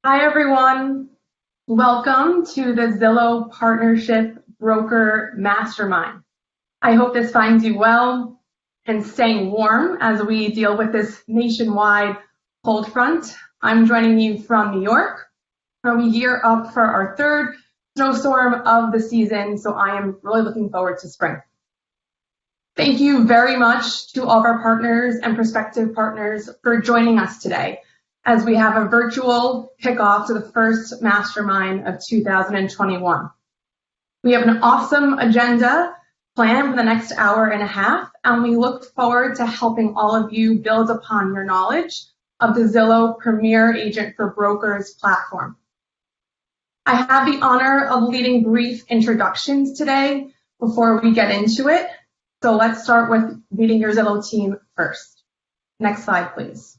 Hi, everyone. Welcome to the Zillow Partnership Broker Mastermind. I hope this finds you well and staying warm as we deal with this nationwide cold front. I'm joining you from New York, where we gear up for our third snowstorm of the season, so I am really looking forward to spring. Thank you very much to all of our partners and prospective partners for joining us today as we have a virtual kickoff to the first mastermind of 2021. We have an awesome agenda planned for the next hour and a half, and we look forward to helping all of you build upon your knowledge of the Zillow Premier Agent for Brokers platform. I have the honor of leading brief introductions today before we get into it. So let's start with meeting your Zillow team first. Next slide, please.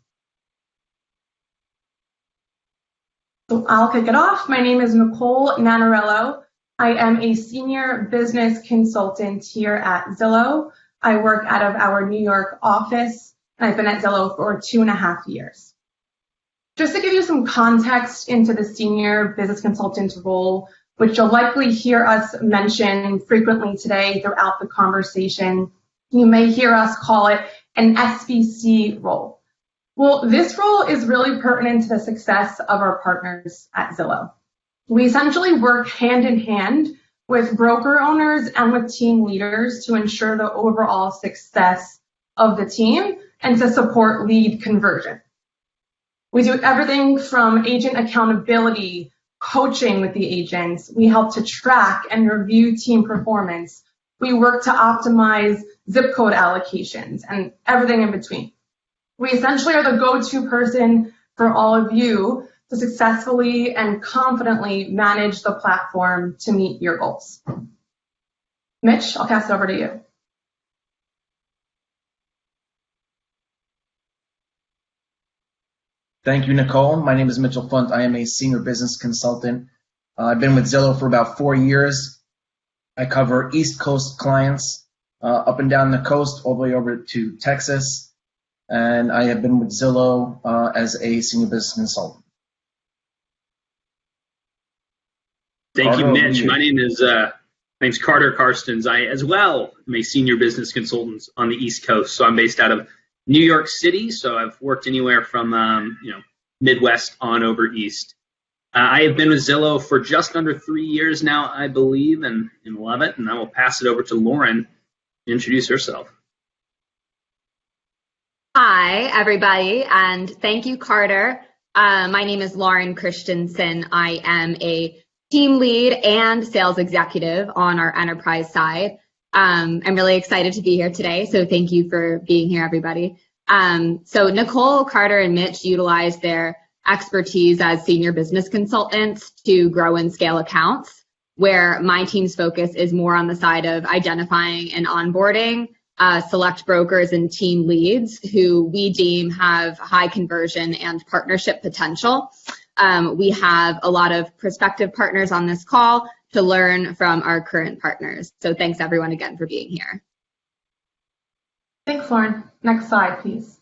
So I'll kick it off. My name is Nicole Nanarello. I am a senior business consultant here at Zillow. I work out of our New York office, and I've been at Zillow for 2.5 years. Just to give you some context into the senior business consultant role, which you'll likely hear us mention frequently today throughout the conversation, you may hear us call it an SBC role. Well, this role is really pertinent to the success of our partners at Zillow. We essentially work hand in hand with broker owners and with team leaders to ensure the overall success of the team and to support lead conversion. We do everything from agent accountability, coaching with the agents. We help to track and review team performance. We work to optimize zip code allocations and everything in between. We essentially are the go-to person for all of you to successfully and confidently manage the platform to meet your goals. Mitch, I'll pass it over to you. Thank you, Nicole. My name is Mitchell Funt. I am a senior business consultant. I've been with Zillow for about 4 years. I cover East Coast clients up and down the coast, all the way over to Texas. And I have been with Zillow as a senior business consultant. Thank you, Mitch. My name's Carter Karstens. I, as well, am a senior business consultant on the East Coast. So I'm based out of New York City. So I've worked anywhere from Midwest on over East. I have been with Zillow for just under 3 years now, I believe, and love it. And I will pass it over to Lauren to introduce herself. Hi, everybody, and thank you, Carter. My name is Lauren Christensen. I am a team lead and sales executive on our enterprise side. I'm really excited to be here today, so thank you for being here, everybody. So Nicole, Carter, and Mitch utilize their expertise as senior business consultants to grow and scale accounts, where my team's focus is more on the side of identifying and onboarding select brokers and team leads who we deem have high conversion and partnership potential. We have a lot of prospective partners on this call to learn from our current partners. So thanks everyone again for being here. Thanks, Lauren. Next slide, please.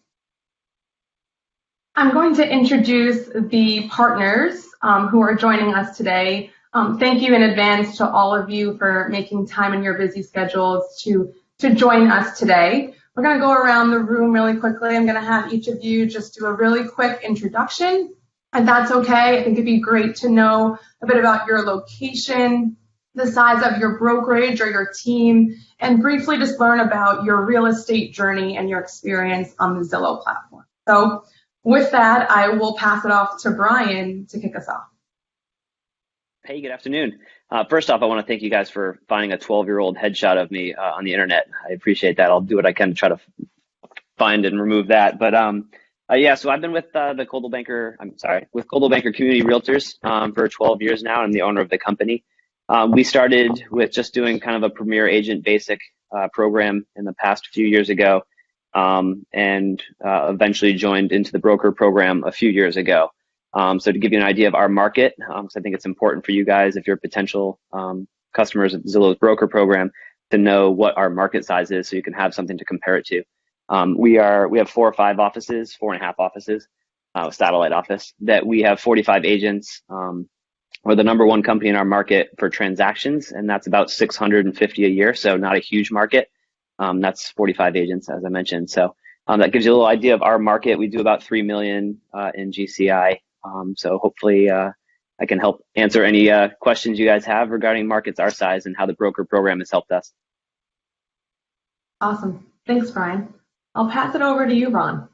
I'm going to introduce the partners who are joining us today. Thank you in advance to all of you for making time in your busy schedules to join us today. We're going to go around the room really quickly. I'm going to have each of you just do a really quick introduction, and that's okay. I think it'd be great to know a bit about your location, the size of your brokerage or your team, and briefly just learn about your real estate journey and your experience on the Zillow platform. So with that, I will pass it off to Brian to kick us off. Hey, good afternoon. First off, I want to thank you guys for finding a 12-year-old headshot of me on the internet. I appreciate that. I'll do what I can to try to find and remove that. But yeah, so I've been with Coldwell Banker Community Realtors for 12 years now. I'm the owner of the company. We started with just doing kind of a Premier Agent basic program in the past few years ago, and eventually joined into the broker program a few years ago. So to give you an idea of our market, because I think it's important for you guys, if you're potential customers of Zillow's broker program, to know what our market size is so you can have something to compare it to. We have 4 or 5 offices, 4.5 offices. satellite office, that we have 45 agents. We're the number one company in our market for transactions, and that's about 650 a year, so not a huge market. That's 45 agents, as I mentioned. So that gives you a little idea of our market. We do about 3 million in GCI. So hopefully I can help answer any questions you guys have regarding markets our size and how the broker program has helped us. Awesome. Thanks, Brian. I'll pass it over to you, Ron.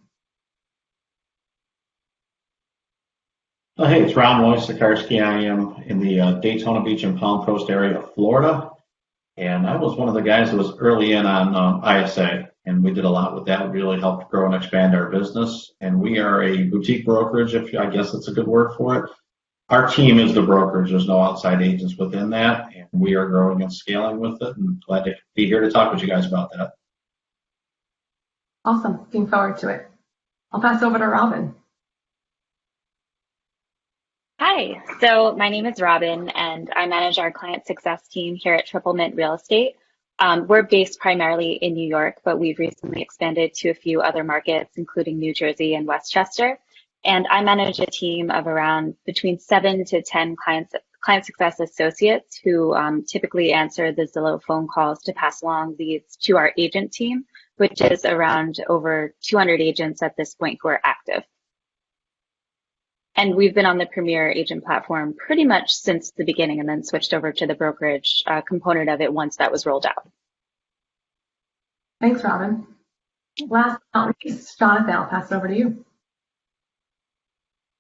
Hey, it's Ron Wojciechowski. I am in the Daytona Beach and Palm Coast area of Florida, and I was one of the guys that was early in on ISA, and we did a lot with that. We really helped grow and expand our business, and we are a boutique brokerage, if I guess that's a good word for it. Our team is the brokerage. There's no outside agents within that, and we are growing and scaling with it, and glad to be here to talk with you guys about that. Awesome. Looking forward to it. I'll pass over to Robin. Hi, so my name is Robin, and I manage our client success team here at Triple Mint Real Estate. We're based primarily in New York, but we've recently expanded to a few other markets, including New Jersey and Westchester. And I manage a team of around between 7 to 10 client success associates who typically answer the Zillow phone calls to pass along leads to our agent team, which is around over 200 agents at this point who are active. And we've been on the Premier Agent platform pretty much since the beginning, and then switched over to the brokerage component of it once that was rolled out. Thanks, Robin. Last but not least, Jonathan, I'll pass it over to you.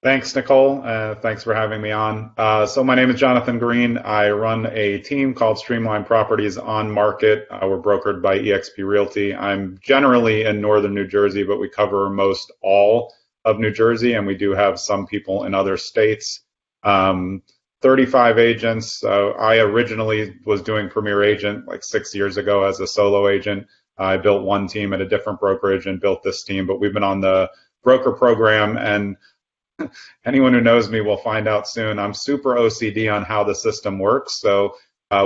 Thanks, Nicole. Thanks for having me on. So my name is Jonathan Green. I run a team called Streamline Properties on Market. We're brokered by eXp Realty. I'm generally in northern New Jersey, but we cover most all of New Jersey, and we do have some people in other states. 35 agents. I originally was doing Premier Agent like 6 years ago as a solo agent. I built one team at a different brokerage and built this team, but we've been on the broker program, and anyone who knows me will find out soon. I'm super OCD on how the system works. So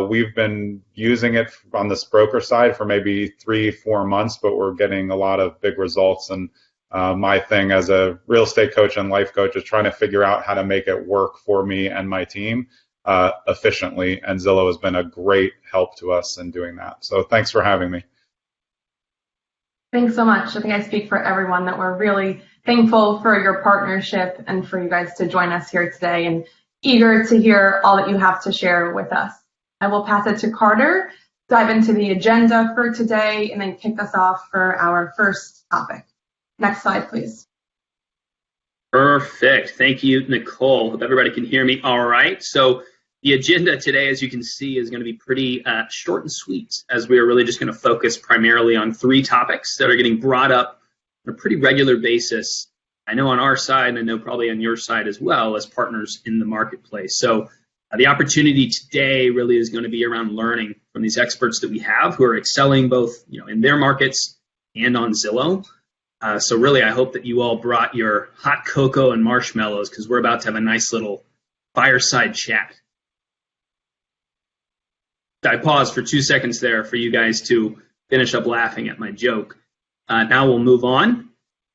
we've been using it on this broker side for maybe 3-4 months, but we're getting a lot of big results. And my thing as a real estate coach and life coach is trying to figure out how to make it work for me and my team efficiently. And Zillow has been a great help to us in doing that. So thanks for having me. Thanks so much. I think I speak for everyone that we're really thankful for your partnership and for you guys to join us here today, and eager to hear all that you have to share with us. I will pass it to Carter, dive into the agenda for today, and then kick us off for our first topic. Next slide, please. Perfect. Thank you, Nicole. Hope everybody can hear me all right. So the agenda today, as you can see, is going to be pretty short and sweet, as we are really just going to focus primarily on 3 topics that are getting brought up on a pretty regular basis. I know on our side, and I know probably on your side as well, as partners in the marketplace. So the opportunity today really is going to be around learning from these experts that we have who are excelling both, in their markets and on Zillow. So really, I hope that you all brought your hot cocoa and marshmallows, because we're about to have a nice little fireside chat. I paused for 2 seconds there for you guys to finish up laughing at my joke. Now we'll move on.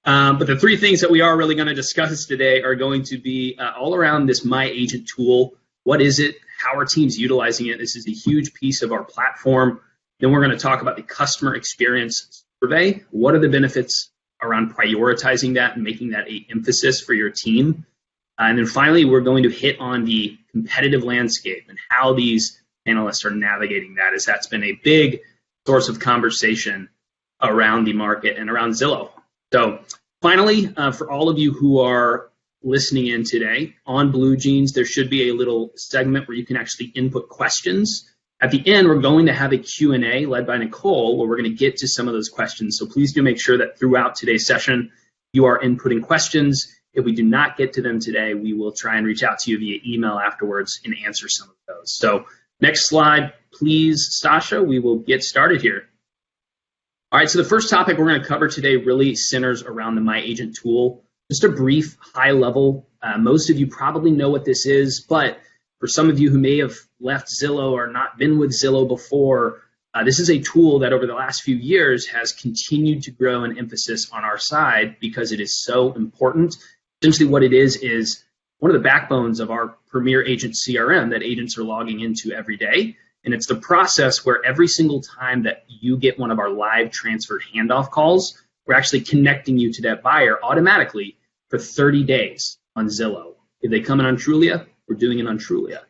But the 3 things that we are really going to discuss today are going to be all around this My Agent tool. What is it? How are teams utilizing it? This is a huge piece of our platform. Then we're going to talk about the customer experience survey. What are the benefits around prioritizing that and making that an emphasis for your team? And then finally, we're going to hit on the competitive landscape and how these analysts are navigating that, as that's been a big source of conversation around the market and around Zillow. So finally, for all of you who are listening in today, on Blue Jeans, there should be a little segment where you can actually input questions. At the end, we're going to have a Q&A led by Nicole, where we're going to get to some of those questions. So please do make sure that throughout today's session, you are inputting questions. If we do not get to them today, we will try and reach out to you via email afterwards and answer some of those. So next slide, please, Sasha. We will get started here. All right, so the first topic we're going to cover today really centers around the My Agent tool. Just a brief, high level. Most of you probably know what this is, but for some of you who may have left Zillow or not been with Zillow before, this is a tool that over the last few years has continued to grow in emphasis on our side because it is so important Essentially what it is one of the backbones of our Premier Agent CRM that agents are logging into every day. And it's the process where every single time that you get one of our live transfer handoff calls, we're actually connecting you to that buyer automatically for 30 days on Zillow. If they come in on Trulia, we're doing it on Trulia.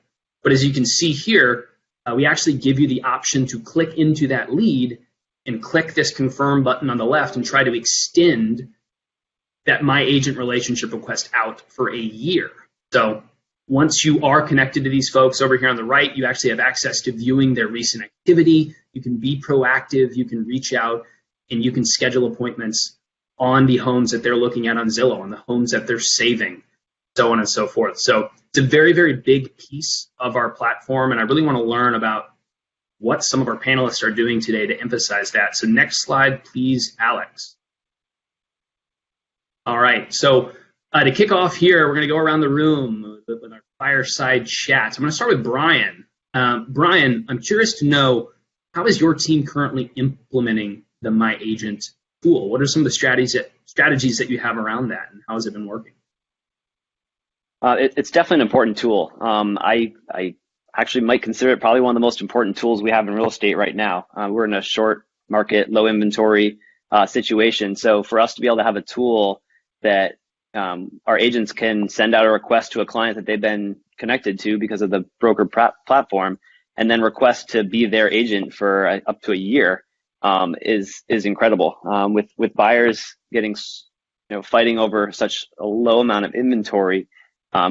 But as you can see here, we actually give you the option to click into that lead and click this confirm button on the left and try to extend that My Agent relationship request out for a year. So once you are connected to these folks over here on the right, you actually have access to viewing their recent activity. You can be proactive, you can reach out, and you can schedule appointments on the homes that they're looking at on Zillow, on the homes that they're saving, so on and so forth. So it's a very, very big piece of our platform, and I really want to learn about what some of our panelists are doing today to emphasize that. So next slide, please, Alex. All right, so to kick off here, we're going to go around the room with our fireside chat. So I'm going to start with Brian. Brian, I'm curious to know, how is your team currently implementing the My Agent tool? What are some of the strategies that you have around that, and how has it been working? It's definitely an important tool. I actually might consider it probably one of the most important tools we have in real estate right now. We're in a short market, low inventory situation. So for us to be able to have a tool that our agents can send out a request to a client that they've been connected to because of the broker platform, and then request to be their agent for up to a year is incredible. With buyers getting, fighting over such a low amount of inventory,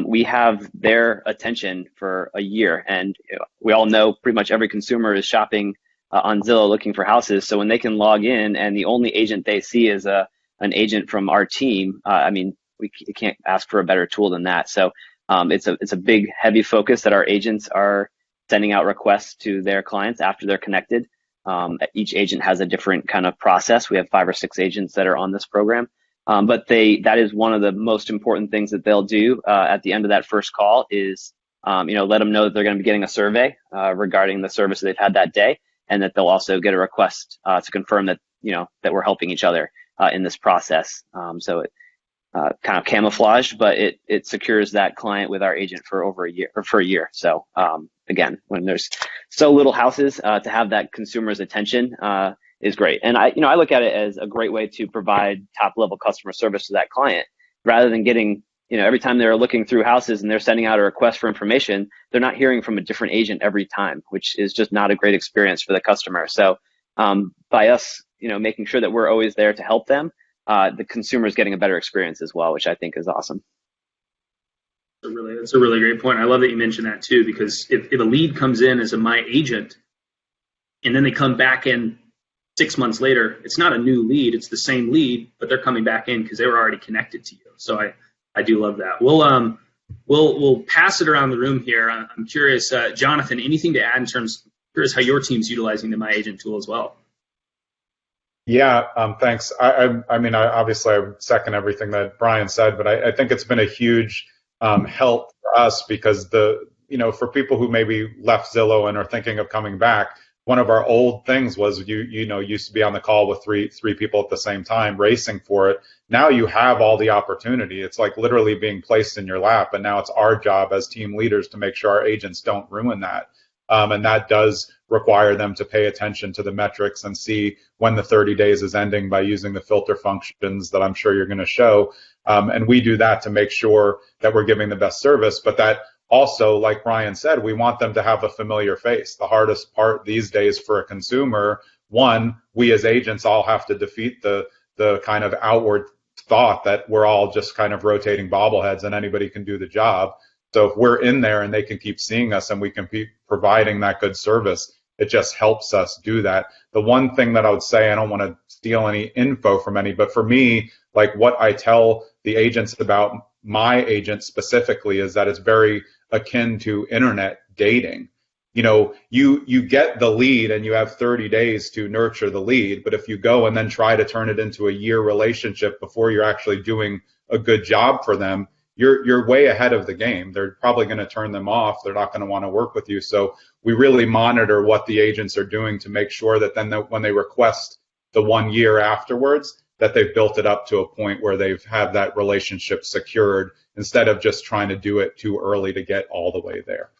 we have their attention for a year, and we all know pretty much every consumer is shopping on Zillow looking for houses. So when they can log in and the only agent they see is an agent from our team, we can't ask for a better tool than that. So it's a big, heavy focus that our agents are sending out requests to their clients after they're connected. Each agent has a different kind of process. We have 5 or 6 agents that are on this program. But that is one of the most important things that they'll do at the end of that first call is, let them know that they're going to be getting a survey regarding the service that they've had that day, and that they'll also get a request to confirm that, that we're helping each other in this process. So it kind of camouflaged, but it secures that client with our agent for over a year, or for a year. So again, when there's so little houses, to have that consumer's attention is great. And I look at it as a great way to provide top level customer service to that client, rather than getting, every time they're looking through houses and they're sending out a request for information, they're not hearing from a different agent every time, which is just not a great experience for the customer. So by us, making sure that we're always there to help them, the consumer is getting a better experience as well, which I think is awesome. That's a really great point. I love that you mentioned that too, because if a lead comes in as a My Agent and then they come back in 6 months later, it's not a new lead, it's the same lead, but they're coming back in because they were already connected to you. So I do love that. We'll pass it around the room here. I'm curious, Jonathan, anything to add in terms, curious how your team's utilizing the My Agent tool as well? Yeah, thanks. I obviously I second everything that Brian said, but I think it's been a huge help for us because for people who maybe left Zillow and are thinking of coming back, one of our old things was you used to be on the call with three people at the same time racing for it. Now you have all the opportunity. It's like literally being placed in your lap, and now it's our job as team leaders to make sure our agents don't ruin that. And that does require them to pay attention to the metrics and see when the 30 days is ending by using the filter functions that I'm sure you're going to show. And we do that to make sure that we're giving the best service, but that also, like Brian said, we want them to have a familiar face. The hardest part these days for a consumer, one, we as agents all have to defeat the kind of outward thought that we're all just kind of rotating bobbleheads and anybody can do the job. So if we're in there and they can keep seeing us and we can keep providing that good service, it just helps us do that. The one thing that I would say, I don't want to steal any info from any, but for me, like what I tell the agents about my agent specifically is that it's very akin to internet dating. You get the lead and you have 30 days to nurture the lead, but if you go and then try to turn it into a year relationship before you're actually doing a good job for them, you're way ahead of the game. They're probably going to turn them off. They're not going to want to work with you. So we really monitor what the agents are doing to make sure that then when they request the 1 year afterwards, that they've built it up to a point where they've had that relationship secured instead of just trying to do it too early to get all the way there.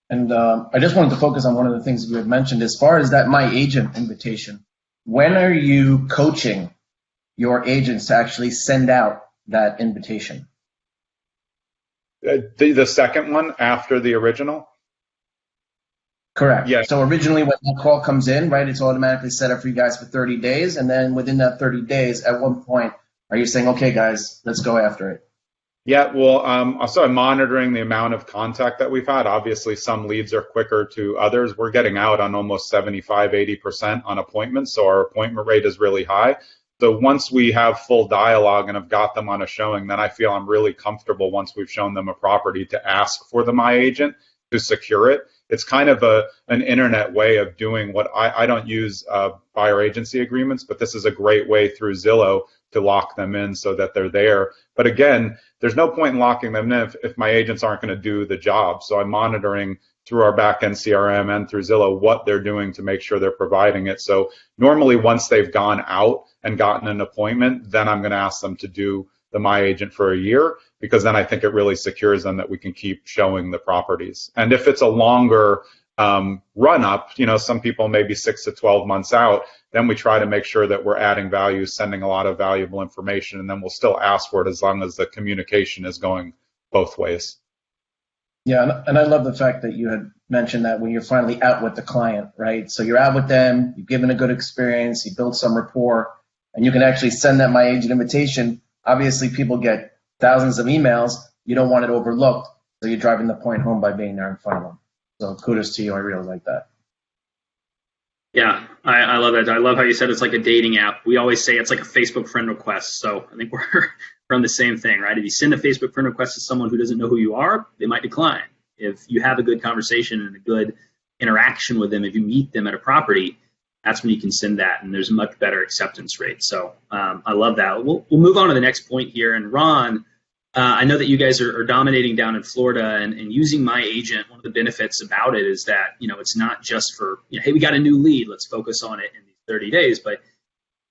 And I just wanted to focus on one of the things you had mentioned as far as that My Agent invitation. When are you coaching your agents to actually send out that invitation? The second one after the original? Correct. Yeah. So originally when that call comes in, right, it's automatically set up for you guys for 30 days. And then within that 30 days, at one point, are you saying, okay, guys, let's go after it? Yeah, well, also I'm monitoring the amount of contact that we've had. Obviously, some leads are quicker to others. We're getting out on almost 75, 80% on appointments, so our appointment rate is really high. So once we have full dialogue and have got them on a showing, then I feel I'm really comfortable once we've shown them a property to ask for the My Agent to secure it. It's kind of an internet way of doing what I don't use buyer agency agreements, but this is a great way through Zillow to lock them in so that they're there. But again, there's no point in locking them in if my agents aren't going to do the job. So I'm monitoring through our back-end CRM and through Zillow what they're doing to make sure they're providing it. So normally once they've gone out and gotten an appointment, then I'm going to ask them to do the My Agent for a year, because then I think it really secures them that we can keep showing the properties. And if it's a longer run up, some people maybe 6 to 12 months out, then we try to make sure that we're adding value, sending a lot of valuable information, and then we'll still ask for it as long as the communication is going both ways. Yeah, and I love the fact that you had mentioned that when you're finally out with the client, right? So you're out with them, you've given a good experience, you build some rapport, and you can actually send that My Agent invitation. Obviously, people get thousands of emails. You don't want it overlooked, so you're driving the point home by being there in front of them. So kudos to you. I really like that. Yeah, I love it. I love how you said it's like a dating app. We always say it's like a Facebook friend request. So I think we're on the same thing, right? If you send a Facebook friend request to someone who doesn't know who you are, they might decline. If you have a good conversation and a good interaction with them, if you meet them at a property, that's when you can send that, and there's a much better acceptance rate. So I love that. We'll move on to the next point here. And Ron, I know that you guys are dominating down in Florida, and using My Agent. One of the benefits about it is that it's not just for hey, we got a new lead, let's focus on it in these 30 days, but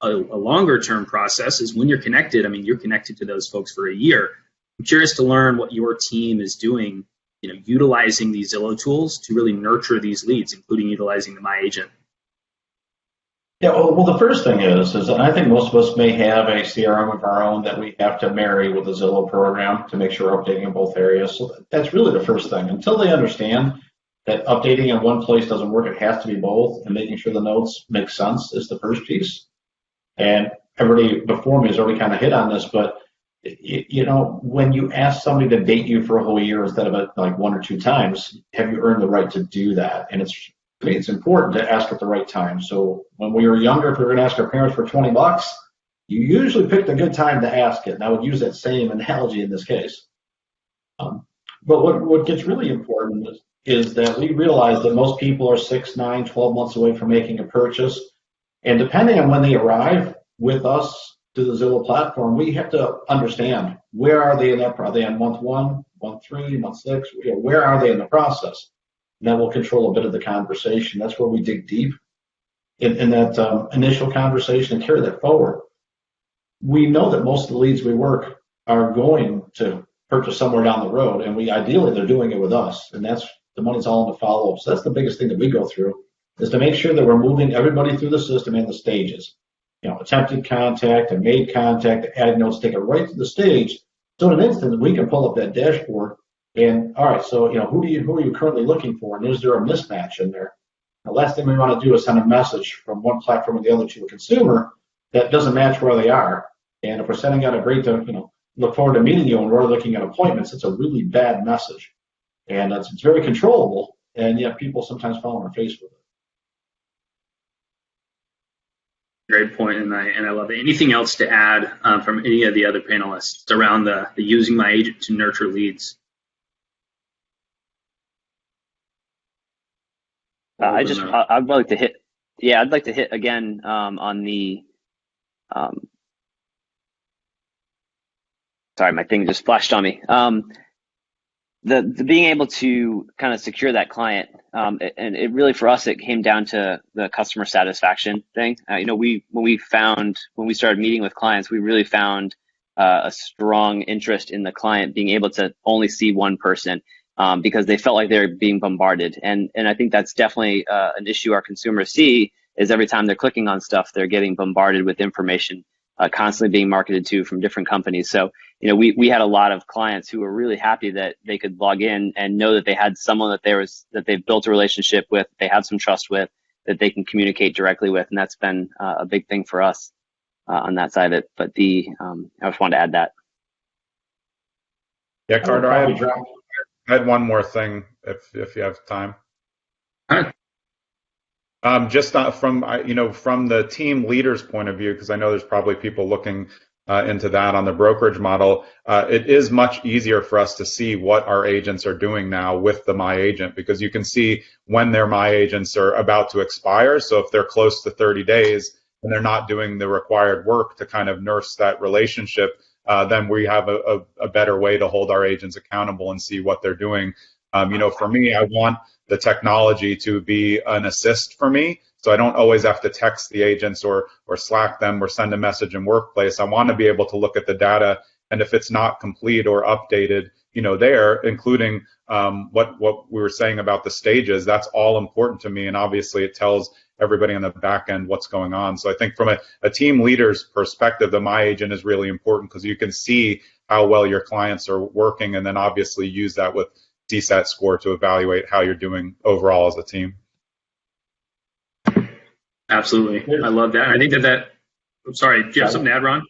a longer term process is when you're connected. I mean, you're connected to those folks for a year. I'm curious to learn what your team is doing, utilizing these Zillow tools to really nurture these leads, including utilizing the My Agent. Yeah, well, the first thing is that I think most of us may have a CRM of our own that we have to marry with the Zillow program to make sure we're updating in both areas. So that's really the first thing. Until they understand that updating in one place doesn't work, it has to be both, and making sure the notes make sense is the first piece. And everybody before me has already kind of hit on this, but when you ask somebody to date you for a whole year instead of like 1 or 2 times, have you earned the right to do that? And it's important to ask at the right time. So when we were younger, if we were going to ask our parents for $20, you usually picked a good time to ask it. And I would use that same analogy in this case. But what gets really important is that we realize that most people are 6, 9, 12 months away from making a purchase. And depending on when they arrive with us to the Zillow platform, we have to understand where are they in that. Are they on month 1, month 3, month 6? Where are they in the process? And that will control a bit of the conversation. That's where we dig deep in that initial conversation and carry that forward. We know that most of the leads we work are going to purchase somewhere down the road, and ideally they're doing it with us, and that's the money's all in the follow-up. So that's the biggest thing that we go through, is to make sure that we're moving everybody through the system in the stages. Attempted contact and made contact, adding notes, take it right to the stage. So in an instant, we can pull up that dashboard. And all right, so who are you currently looking for, and is there a mismatch in there? The last thing we want to do is send a message from one platform or the other to a consumer that doesn't match where they are. And if we're sending out a great, look forward to meeting you, and we're looking at appointments, it's a really bad message, and it's very controllable, and yet people sometimes fall on their face with it. Great point, and I love it. Anything else to add from any of the other panelists around the using My Agent to nurture leads? I'd like to hit. Yeah, I'd like to hit again on the. Sorry, my thing just flashed on me. the being able to kind of secure that client, and it really, for us, it came down to the customer satisfaction thing. When we started meeting with clients, we really found a strong interest in the client being able to only see one person, because they felt like they're being bombarded. And I think that's definitely an issue our consumers see, is every time they're clicking on stuff, they're getting bombarded with information, constantly being marketed to from different companies. So, we had a lot of clients who were really happy that they could log in and know that they had someone that they've built a relationship with, they have some trust with, that they can communicate directly with. And that's been a big thing for us on that side of it. But I just wanted to add that. Yeah, Carter, I had one more thing if you have time. All right. Just from the team leader's point of view, because I know there's probably people looking into that on the brokerage model, it is much easier for us to see what our agents are doing now with the My Agent, because you can see when their My Agents are about to expire. So if they're close to 30 days and they're not doing the required work to kind of nurse that relationship, then we have a better way to hold our agents accountable and see what they're doing. For me, I want the technology to be an assist for me, so I don't always have to text the agents or Slack them or send a message in Workplace. I want to be able to look at the data, and if it's not complete or updated, there, including what we were saying about the stages, that's all important to me, and obviously it tells everybody on the back end what's going on. So I think from a team leader's perspective, the My Agent is really important, because you can see how well your clients are working, and then obviously use that with CSAT score to evaluate how you're doing overall as a team. Absolutely. I love that. I think I'm sorry, do you have something to add, Ron?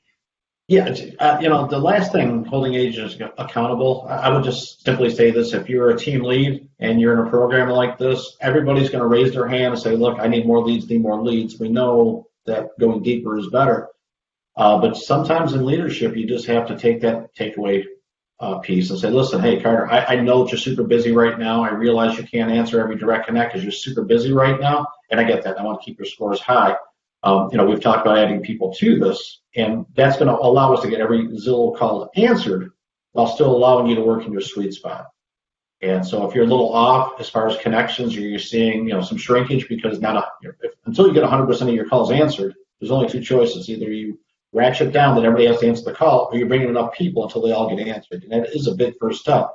Yeah, the last thing, holding agents accountable, I would just simply say this: if you're a team lead and you're in a program like this, everybody's going to raise their hand and say, look, I need more leads, We know that going deeper is better. But sometimes in leadership, you just have to take that takeaway piece and say, listen, hey, Carter, I know that you're super busy right now. I realize you can't answer every direct connect because you're super busy right now. And I get that. I want to keep your scores high. We've talked about adding people to this, and that's going to allow us to get every Zillow call answered while still allowing you to work in your sweet spot. And so if you're a little off as far as connections, or you're seeing some shrinkage because until you get 100% of your calls answered, there's only two choices. Either you ratchet down that everybody has to answer the call, or you're bringing enough people until they all get answered. And that is a big first step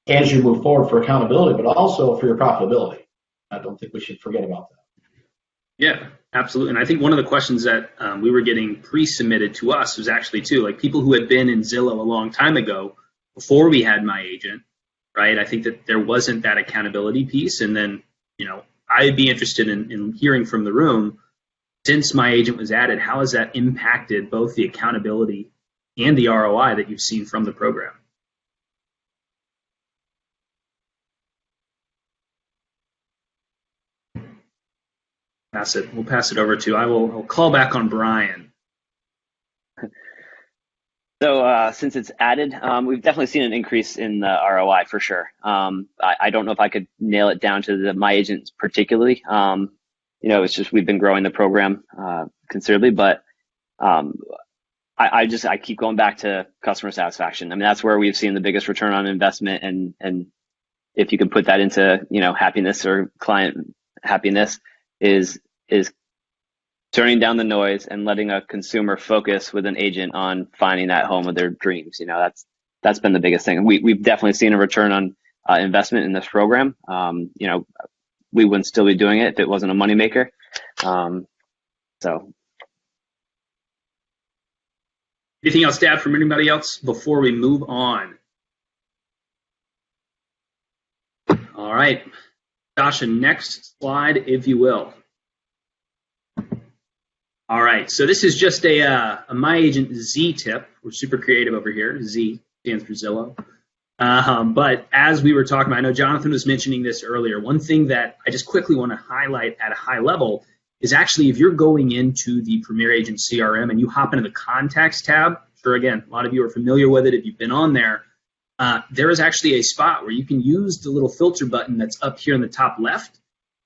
as you move forward for accountability, but also for your profitability. I don't think we should forget about that. Yeah, absolutely. And I think one of the questions that we were getting pre-submitted to us was actually too, like people who had been in Zillow a long time ago, before we had My Agent, right? I think that there wasn't that accountability piece. And then, I'd be interested in hearing from the room, since My Agent was added, how has that impacted both the accountability and the ROI that you've seen from the program? We'll pass it over to, I'll call back on Brian. So since it's added, we've definitely seen an increase in the ROI for sure. I don't know if I could nail it down to the My Agent particularly. It's just we've been growing the program considerably, but I keep going back to customer satisfaction. I mean, that's where we've seen the biggest return on investment, and if you can put that into happiness or client happiness, is turning down the noise and letting a consumer focus with an agent on finding that home of their dreams. That's been the biggest thing. We've definitely seen a return on investment in this program. We wouldn't still be doing it if it wasn't a moneymaker. So. Anything else to add from anybody else before we move on? All right, Dasha, next slide, if you will. All right, so this is just a My Agent Z tip. We're super creative over here. Z stands for Zillow. But as we were talking about, I know Jonathan was mentioning this earlier, one thing that I just quickly want to highlight at a high level is actually if you're going into the Premier Agent CRM and you hop into the Contacts tab, sure, again, a lot of you are familiar with it if you've been on there, there is actually a spot where you can use the little filter button that's up here in the top left.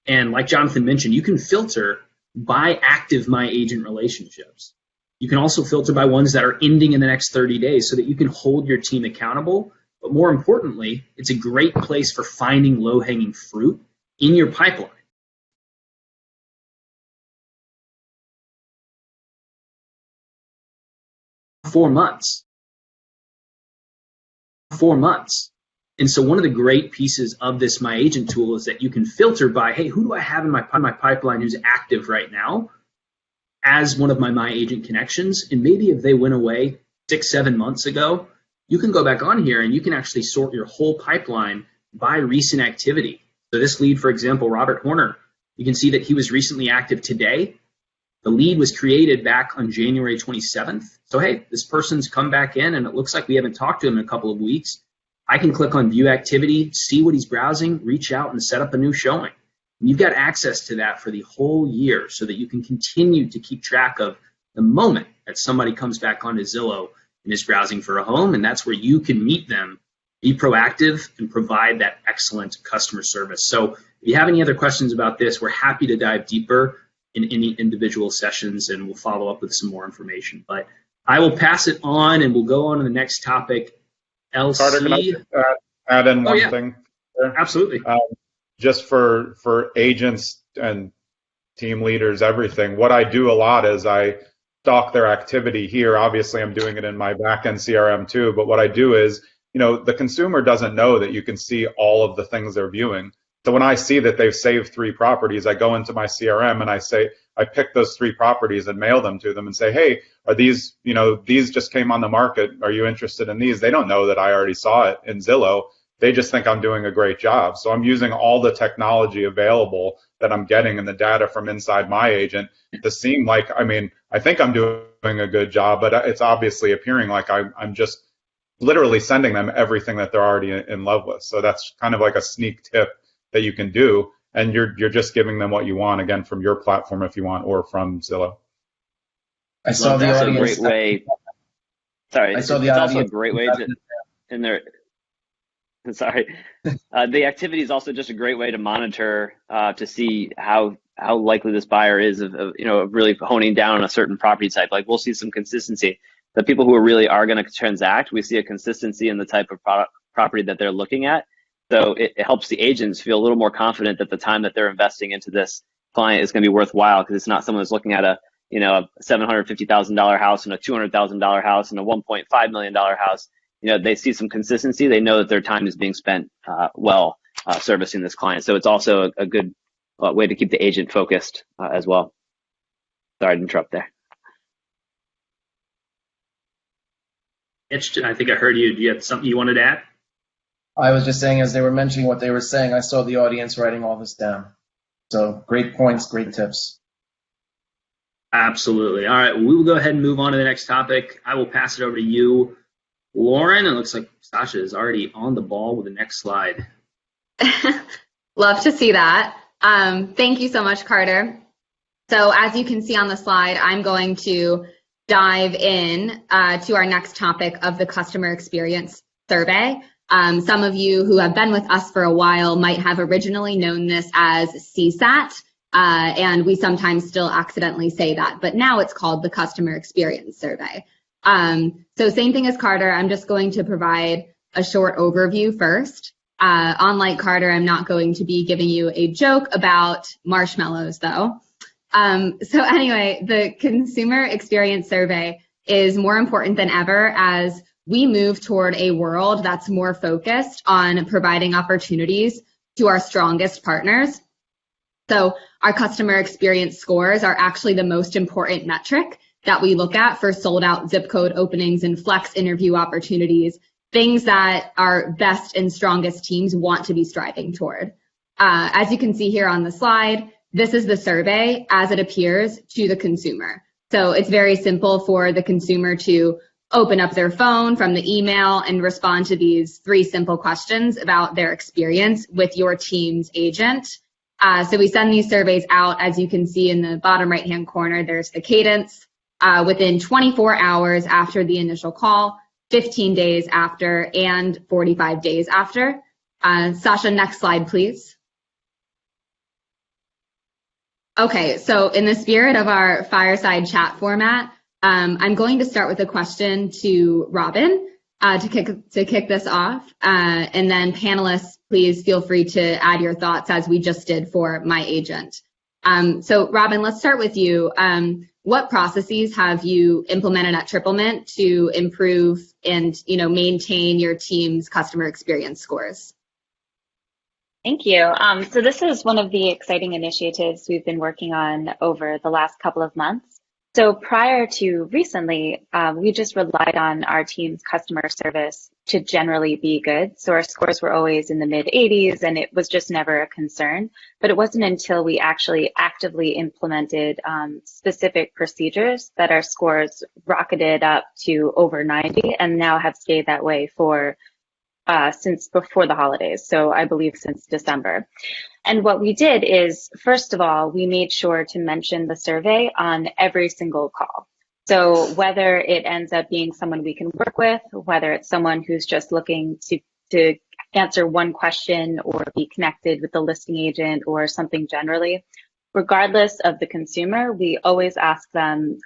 And like Jonathan mentioned, you can filter by active My Agent relationships. You can also filter by ones that are ending in the next 30 days so that you can hold your team accountable But more importantly, it's a great place for finding low-hanging fruit in your pipeline. Four months. And so one of the great pieces of this My Agent tool is that you can filter by, hey, who do I have in my pipeline who's active right now as one of my Agent connections? And maybe if they went away 6-7 months ago, you can go back on here and you can actually sort your whole pipeline by recent activity. So this lead, for example, Robert Horner, you can see that he was recently active today. The lead was created back on January 27th. So, hey, this person's come back in and it looks like we haven't talked to him in a couple of weeks. I can click on view activity, see what he's browsing, reach out and set up a new showing. And you've got access to that for the whole year so that you can continue to keep track of the moment that somebody comes back onto Zillow and is browsing for a home, and that's where you can meet them, be proactive, and provide that excellent customer service. So if you have any other questions about this, we're happy to dive deeper in any individual sessions, and we'll follow up with some more information. But I will pass it on, and we'll go on to the next topic. LC. Carter, can I just add in one thing? There? Absolutely. Just for agents and team leaders, everything, what I do a lot is I stalk their activity here. Obviously, I'm doing it in my backend CRM too, but what I do is, the consumer doesn't know that you can see all of the things they're viewing. So when I see that they've saved 3 properties, I go into my CRM and I pick those 3 properties and mail them to them and say, hey, are these, these just came on the market. Are you interested in these? They don't know that I already saw it in Zillow. They just think I'm doing a great job. So I'm using all the technology available that I'm getting and the data from inside my agent to seem like, I think I'm doing a good job, but it's obviously appearing like I'm just literally sending them everything that they're already in love with. So that's kind of like a sneak tip that you can do, and you're just giving them what you want, again, from your platform if you want, or from Zillow. I saw the audience. Great way. Sorry, I saw the it's audience. also a great way to in there. Sorry, the activity is also just a great way to monitor to see how likely this buyer is of really honing down on a certain property type. Like we'll see some consistency. The people who really are going to transact, we see a consistency in the type of property that they're looking at. So it helps the agents feel a little more confident that the time that they're investing into this client is going to be worthwhile, because it's not someone who's looking at a $750,000 house and a $200,000 house and a $1.5 million house. They see some consistency. They know that their time is being spent well servicing this client. So it's also a good way to keep the agent focused as well. Sorry to interrupt there. Mitch, I think I heard you. Do you have something you wanted to add? I was just saying, as they were mentioning what they were saying, I saw the audience writing all this down. So great points, great tips. Absolutely. All right, we will go ahead and move on to the next topic. I will pass it over to you, Lauren. It looks like Sasha is already on the ball with the next slide. Love to see that. Thank you so much, Carter. So as you can see on the slide, I'm going to dive in to our next topic of the customer experience survey. Some of you who have been with us for a while might have originally known this as CSAT, and we sometimes still accidentally say that, but now it's called the Customer Experience Survey. So same thing as Carter, I'm just going to provide a short overview first. Unlike Carter, I'm not going to be giving you a joke about marshmallows though. So anyway, the Consumer Experience Survey is more important than ever as we move toward a world that's more focused on providing opportunities to our strongest partners. So our customer experience scores are actually the most important metric that we look at for sold out zip code openings and flex interview opportunities, things that our best and strongest teams want to be striving toward. As you can see here on the slide, this is the survey as it appears to the consumer. So it's very simple for the consumer to open up their phone from the email and respond to these 3 simple questions about their experience with your team's agent. So we send these surveys out. As you can see in the bottom right-hand corner, there's the cadence within 24 hours after the initial call, 15 days after, and 45 days after. Sasha, next slide, please. Okay, so in the spirit of our fireside chat format, I'm going to start with a question to Robin. to kick this off. And then panelists, please feel free to add your thoughts as we just did for my agent. So Robin, let's start with you. What processes have you implemented at Triplement to improve and maintain your team's customer experience scores? Thank you. So this is one of the exciting initiatives we've been working on over the last couple of months. So prior to recently, we just relied on our team's customer service to generally be good. So our scores were always in the mid 80s and it was just never a concern. But it wasn't until we actually actively implemented specific procedures that our scores rocketed up to over 90 and now have stayed that way for since before the holidays. So I believe since December. And what we did is, first of all, we made sure to mention the survey on every single call. So whether it ends up being someone we can work with, whether it's someone who's just looking to answer one question or be connected with the listing agent or something generally, regardless of the consumer, we always ask them,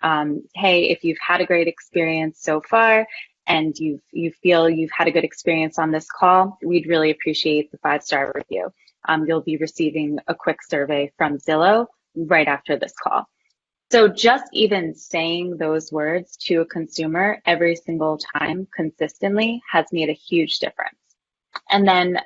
hey, if you've had a great experience so far and you feel you've had a good experience on this call, we'd really appreciate the 5-star review. You'll be receiving a quick survey from Zillow right after this call. So just even saying those words to a consumer every single time consistently has made a huge difference. And then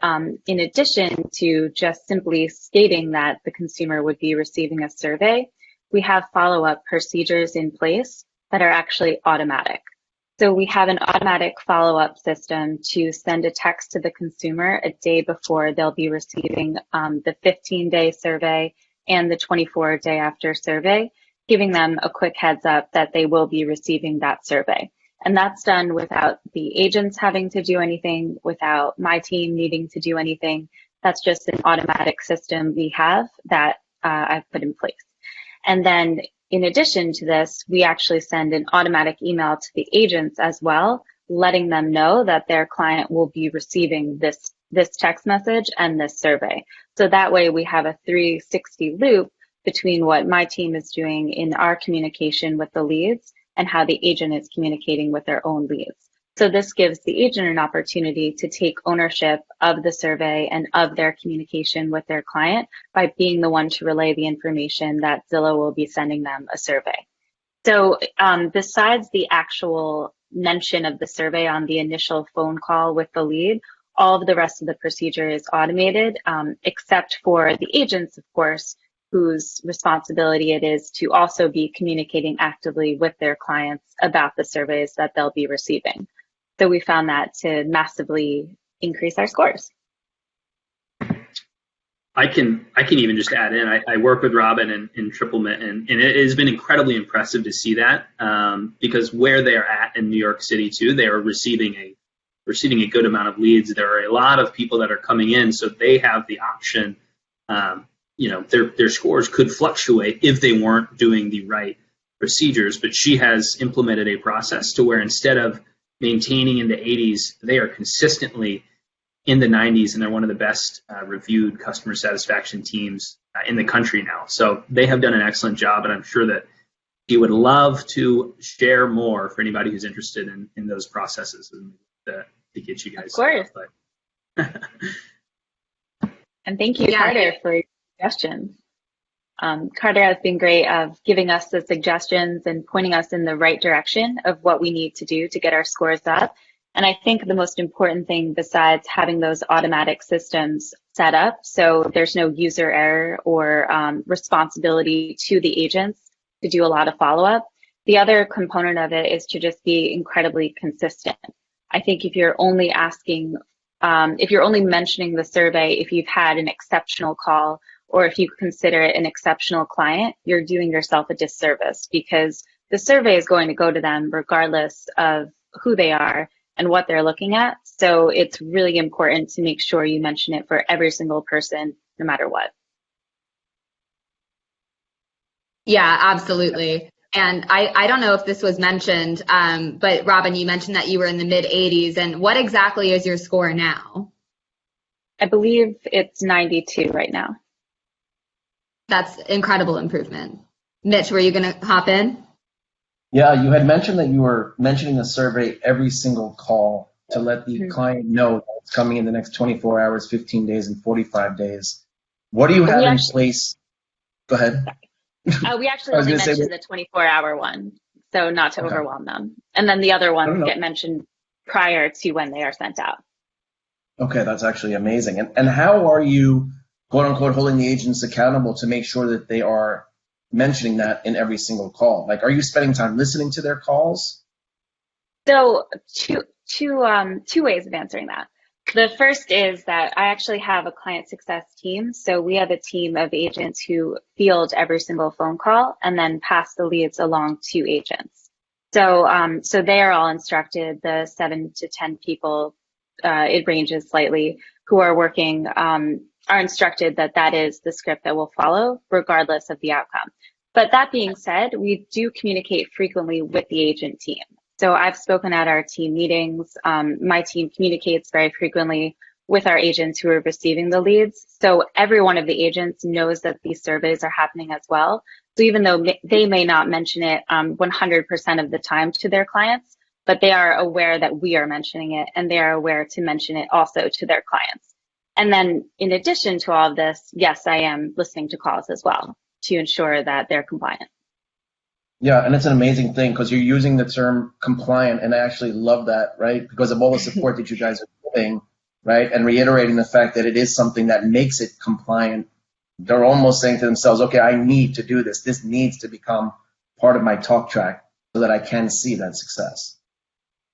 in addition to just simply stating that the consumer would be receiving a survey, we have follow-up procedures in place that are actually automatic. So we have an automatic follow-up system to send a text to the consumer a day before they'll be receiving the 15-day survey and the 24-day after survey, giving them a quick heads up that they will be receiving that survey. And that's done without the agents having to do anything, without my team needing to do anything. That's just an automatic system we have that I've put in place. And then in addition to this, we actually send an automatic email to the agents as well, letting them know that their client will be receiving this text message and this survey. So that way we have a 360 loop between what my team is doing in our communication with the leads and how the agent is communicating with their own leads. So this gives the agent an opportunity to take ownership of the survey and of their communication with their client by being the one to relay the information that Zillow will be sending them a survey. So besides the actual mention of the survey on the initial phone call with the lead, all of the rest of the procedure is automated, except for the agents, of course, whose responsibility it is to also be communicating actively with their clients about the surveys that they'll be receiving. So we found that to massively increase our scores. I can even just add in, I work with Robin in Triplement, and it has been incredibly impressive to see that because where they're at in New York City too, they are receiving a good amount of leads. There are a lot of people that are coming in, so they have the option. Their scores could fluctuate if they weren't doing the right procedures, but she has implemented a process to where instead of maintaining in the 80s, they are consistently in the 90s, and they're one of the best reviewed customer satisfaction teams in the country now. So they have done an excellent job, and I'm sure that he would love to share more for anybody who's interested in those processes and to get you guys. Of course. And thank you, Carter, for your suggestions. Carter has been great of giving us the suggestions and pointing us in the right direction of what we need to do to get our scores up. And I think the most important thing besides having those automatic systems set up, so there's no user error or responsibility to the agents to do a lot of follow-up, the other component of it is to just be incredibly consistent. I think if you're only asking, if you're only mentioning the survey if you've had an exceptional call, or if you consider it an exceptional client, you're doing yourself a disservice because the survey is going to go to them regardless of who they are and what they're looking at. So it's really important to make sure you mention it for every single person, no matter what. Yeah, absolutely. And I don't know if this was mentioned, but Robin, you mentioned that you were in the mid 80s. And what exactly is your score now? I believe it's 92 right now. That's incredible improvement. Mitch, were you going to hop in? Yeah, you had mentioned that you were mentioning the survey every single call. to let the client know that it's coming in the next 24 hours, 15 days, and 45 days. What do you have in place? Go ahead. We actually only mentioned the 24-hour one, so not to overwhelm them. And then the other ones get mentioned prior to when they are sent out. Okay, that's actually amazing. And how are you, quote unquote, holding the agents accountable to make sure that they are mentioning that in every single call? Like, are you spending time listening to their calls? So two ways of answering that. The first is that I actually have a client success team. So we have a team of agents who field every single phone call and then pass the leads along to agents. So they are all instructed, the 7 to 10 people, it ranges slightly, who are working, are instructed that that is the script that will follow regardless of the outcome. But that being said, we do communicate frequently with the agent team. So I've spoken at our team meetings. My team communicates very frequently with our agents who are receiving the leads. So every one of the agents knows that these surveys are happening as well. So even though they may not mention it 100% of the time to their clients, but they are aware that we are mentioning it, and they are aware to mention it also to their clients. And then in addition to all of this, yes, I am listening to calls as well to ensure that they're compliant. Yeah, and it's an amazing thing because you're using the term compliant, and I actually love that, right? Because of all the support that you guys are giving, right? And reiterating the fact that it is something that makes it compliant. They're almost saying to themselves, okay, I need to do this. This needs to become part of my talk track so that I can see that success.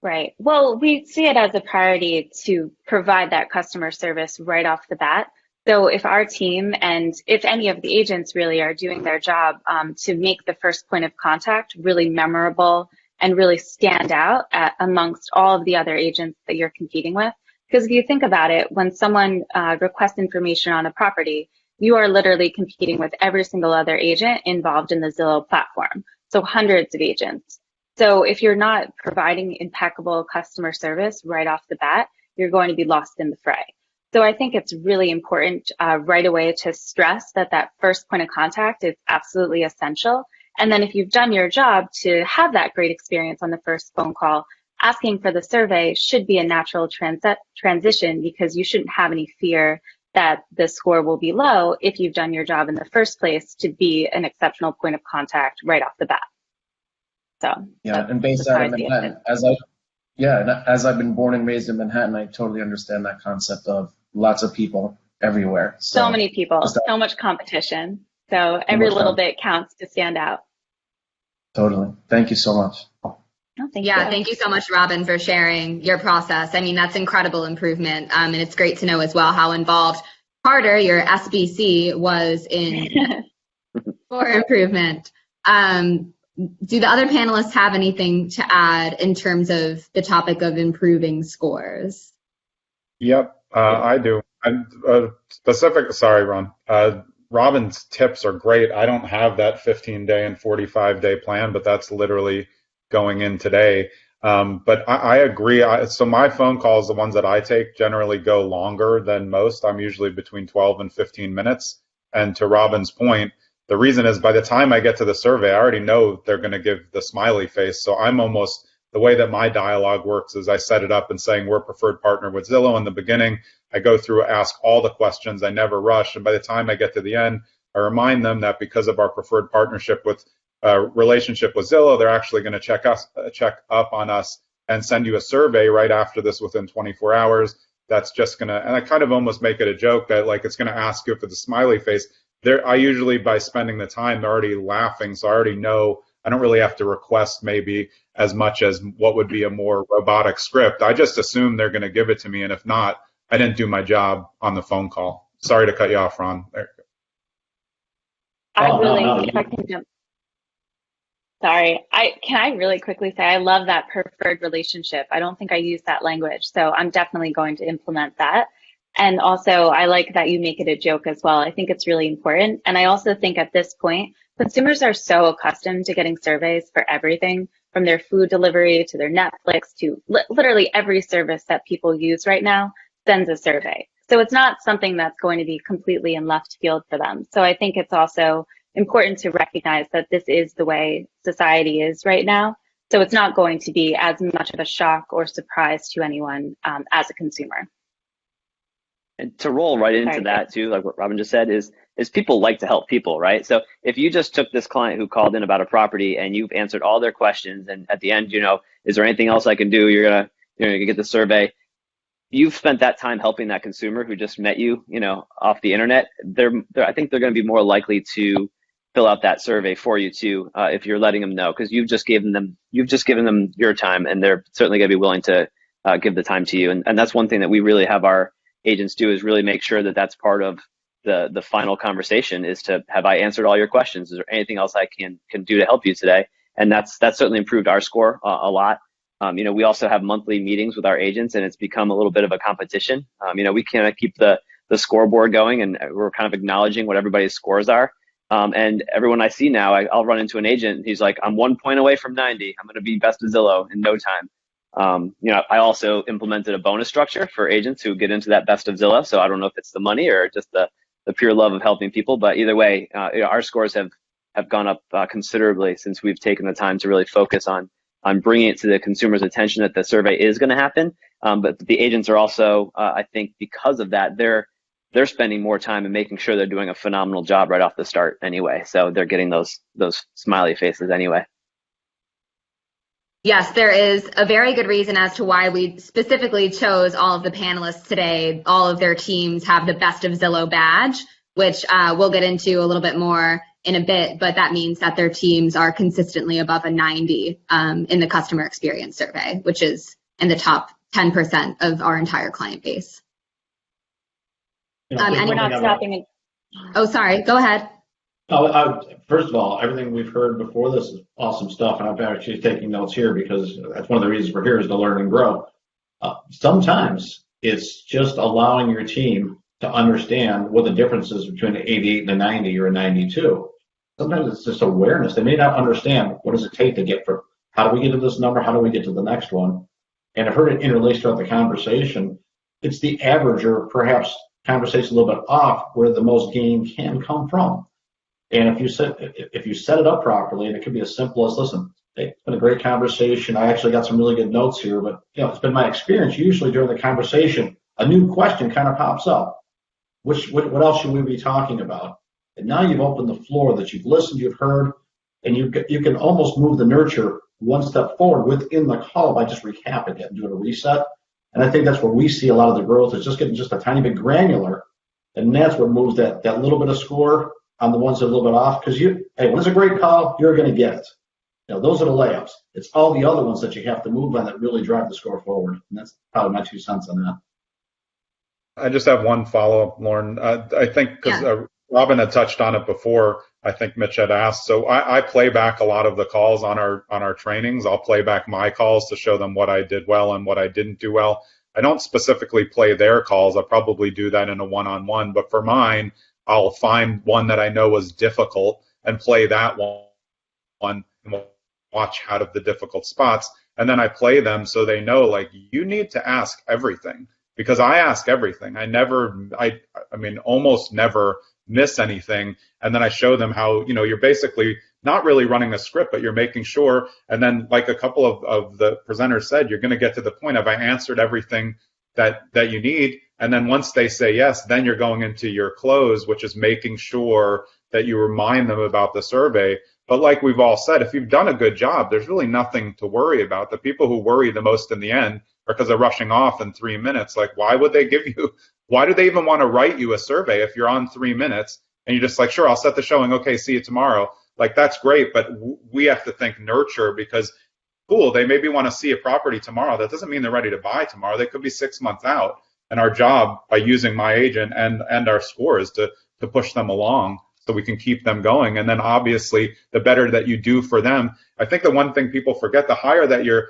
Right. Well, we see it as a priority to provide that customer service right off the bat. So if our team and if any of the agents really are doing their job to make the first point of contact really memorable and really stand out amongst all of the other agents that you're competing with. Because if you think about it, when someone requests information on a property, you are literally competing with every single other agent involved in the Zillow platform. So hundreds of agents. So if you're not providing impeccable customer service right off the bat, you're going to be lost in the fray. So I think it's really important right away to stress that that first point of contact is absolutely essential. And then if you've done your job to have that great experience on the first phone call, asking for the survey should be a natural transition because you shouldn't have any fear that the score will be low if you've done your job in the first place to be an exceptional point of contact right off the bat. So yeah, and based out of Manhattan, as I've been born and raised in Manhattan, I totally understand that concept of lots of people everywhere. So many people, so much competition. So every little bit counts to stand out. Totally. Thank you so much. Oh, thank you so much, Robin, for sharing your process. I mean, that's incredible improvement. And it's great to know as well how involved Carter, your SBC, was in for improvement. Do the other panelists have anything to add in terms of the topic of improving scores? Yep, I do. Sorry, Ron. Robin's tips are great. I don't have that 15-day and 45-day plan, but that's literally going in today. But I agree. So my phone calls, the ones that I take, generally go longer than most. I'm usually between 12 and 15 minutes. And to Robin's point, the reason is by the time I get to the survey, I already know they're going to give the smiley face. So I'm almost, the way that my dialogue works is I set it up and saying we're a preferred partner with Zillow in the beginning. I go through, ask all the questions. I never rush. And by the time I get to the end, I remind them that because of our preferred partnership with relationship with Zillow, they're actually going to check up on us and send you a survey right after this within 24 hours. That's just going to, and I kind of almost make it a joke that like it's going to ask you for the smiley face. I usually, by spending the time, they're already laughing, so I already know I don't really have to request maybe as much as what would be a more robotic script. I just assume they're going to give it to me, and if not, I didn't do my job on the phone call. Sorry to cut you off, Ron. If I can jump. Sorry, can I really quickly say I love that preferred relationship. I don't think I use that language, so I'm definitely going to implement that. And also, I like that you make it a joke as well. I think it's really important. And I also think at this point, consumers are so accustomed to getting surveys for everything, from their food delivery to their Netflix to literally every service that people use right now sends a survey. So it's not something that's going to be completely in left field for them. So I think it's also important to recognize that this is the way society is right now. So it's not going to be as much of a shock or surprise to anyone as a consumer. And to roll right into that too, like what Robin just said, is people like to help people, right? So if you just took this client who called in about a property and you've answered all their questions, and at the end, is there anything else I can do? You're gonna get the survey. You've spent that time helping that consumer who just met you, off the internet. I think they're going to be more likely to fill out that survey for you too, if you're letting them know, because you've just given them your time, and they're certainly going to be willing to give the time to you. And that's one thing that we really have our agents do, is really make sure that that's part of the final conversation, is to, have I answered all your questions? Is there anything else I can do to help you today? And that's certainly improved our score a lot. We also have monthly meetings with our agents, and it's become a little bit of a competition. We kind of keep the scoreboard going, and we're kind of acknowledging what everybody's scores are. And everyone I see now, I'll run into an agent, and he's like, I'm 1 point away from 90. I'm going to be best of Zillow in no time. I also implemented a bonus structure for agents who get into that best of Zillow. So I don't know if it's the money or just the pure love of helping people, but either way, our scores have gone up considerably since we've taken the time to really focus on bringing it to the consumer's attention that the survey is going to happen. But the agents are also, I think, because of that, they're spending more time and making sure they're doing a phenomenal job right off the start anyway. So they're getting those smiley faces anyway. Yes, there is a very good reason as to why we specifically chose all of the panelists today. All of their teams have the Best of Zillow badge, which we'll get into a little bit more in a bit, but that means that their teams are consistently above a 90 in the customer experience survey, which is in the top 10% of our entire client base. And we're not stopping. Oh, sorry, go ahead. First of all, everything we've heard before this is awesome stuff, and I'm actually taking notes here because that's one of the reasons we're here, is to learn and grow. Sometimes it's just allowing your team to understand what the difference is between an 88 and a 90 or a 92. Sometimes it's just awareness. They may not understand what does it take to get from, how do we get to this number, how do we get to the next one? And I've heard it interlaced throughout the conversation. It's the average, or perhaps conversation a little bit off, where the most gain can come from. And if you set it up properly, and it could be as simple as, listen, hey, it's been a great conversation. I actually got some really good notes here, but it's been my experience, usually during the conversation, a new question kind of pops up. What else should we be talking about? And now you've opened the floor, that you've listened, you've heard, and you can almost move the nurture one step forward within the call by just recapping it and doing a reset. And I think that's where we see a lot of the growth, is just getting just a tiny bit granular, and that's what moves that little bit of score on the ones that are a little bit off. Because when it's a great call, you're going to get it. Those are the layups. It's all the other ones that you have to move on that really drive the score forward. And that's probably my 2 cents on that. I just have one follow-up, Lauren. I think because Robin had touched on it before, I think Mitch had asked. So I play back a lot of the calls on our trainings. I'll play back my calls to show them what I did well and what I didn't do well. I don't specifically play their calls. I'll probably do that in a one-on-one. But for mine, I'll find one that I know was difficult and play that one and watch out of the difficult spots. And then I play them so they know, like, you need to ask everything, because I ask everything. I almost never miss anything. And then I show them how, you're basically not really running a script, but you're making sure. And then, like a couple of the presenters said, you're going to get to the point of, I answered everything that you need. And then once they say yes, then you're going into your close, which is making sure that you remind them about the survey. But like we've all said, if you've done a good job, there's really nothing to worry about. The people who worry the most in the end are because they're rushing off in 3 minutes. Like, why do they even want to write you a survey if you're on 3 minutes and you're just like, sure, I'll set the showing. Okay, see you tomorrow. Like, that's great. But we have to think nurture, because cool, they maybe want to see a property tomorrow. That doesn't mean they're ready to buy tomorrow. They could be 6 months out. And our job, by using my agent and our score, is to push them along so we can keep them going. And then obviously, the better that you do for them. I think the one thing people forget, the higher that your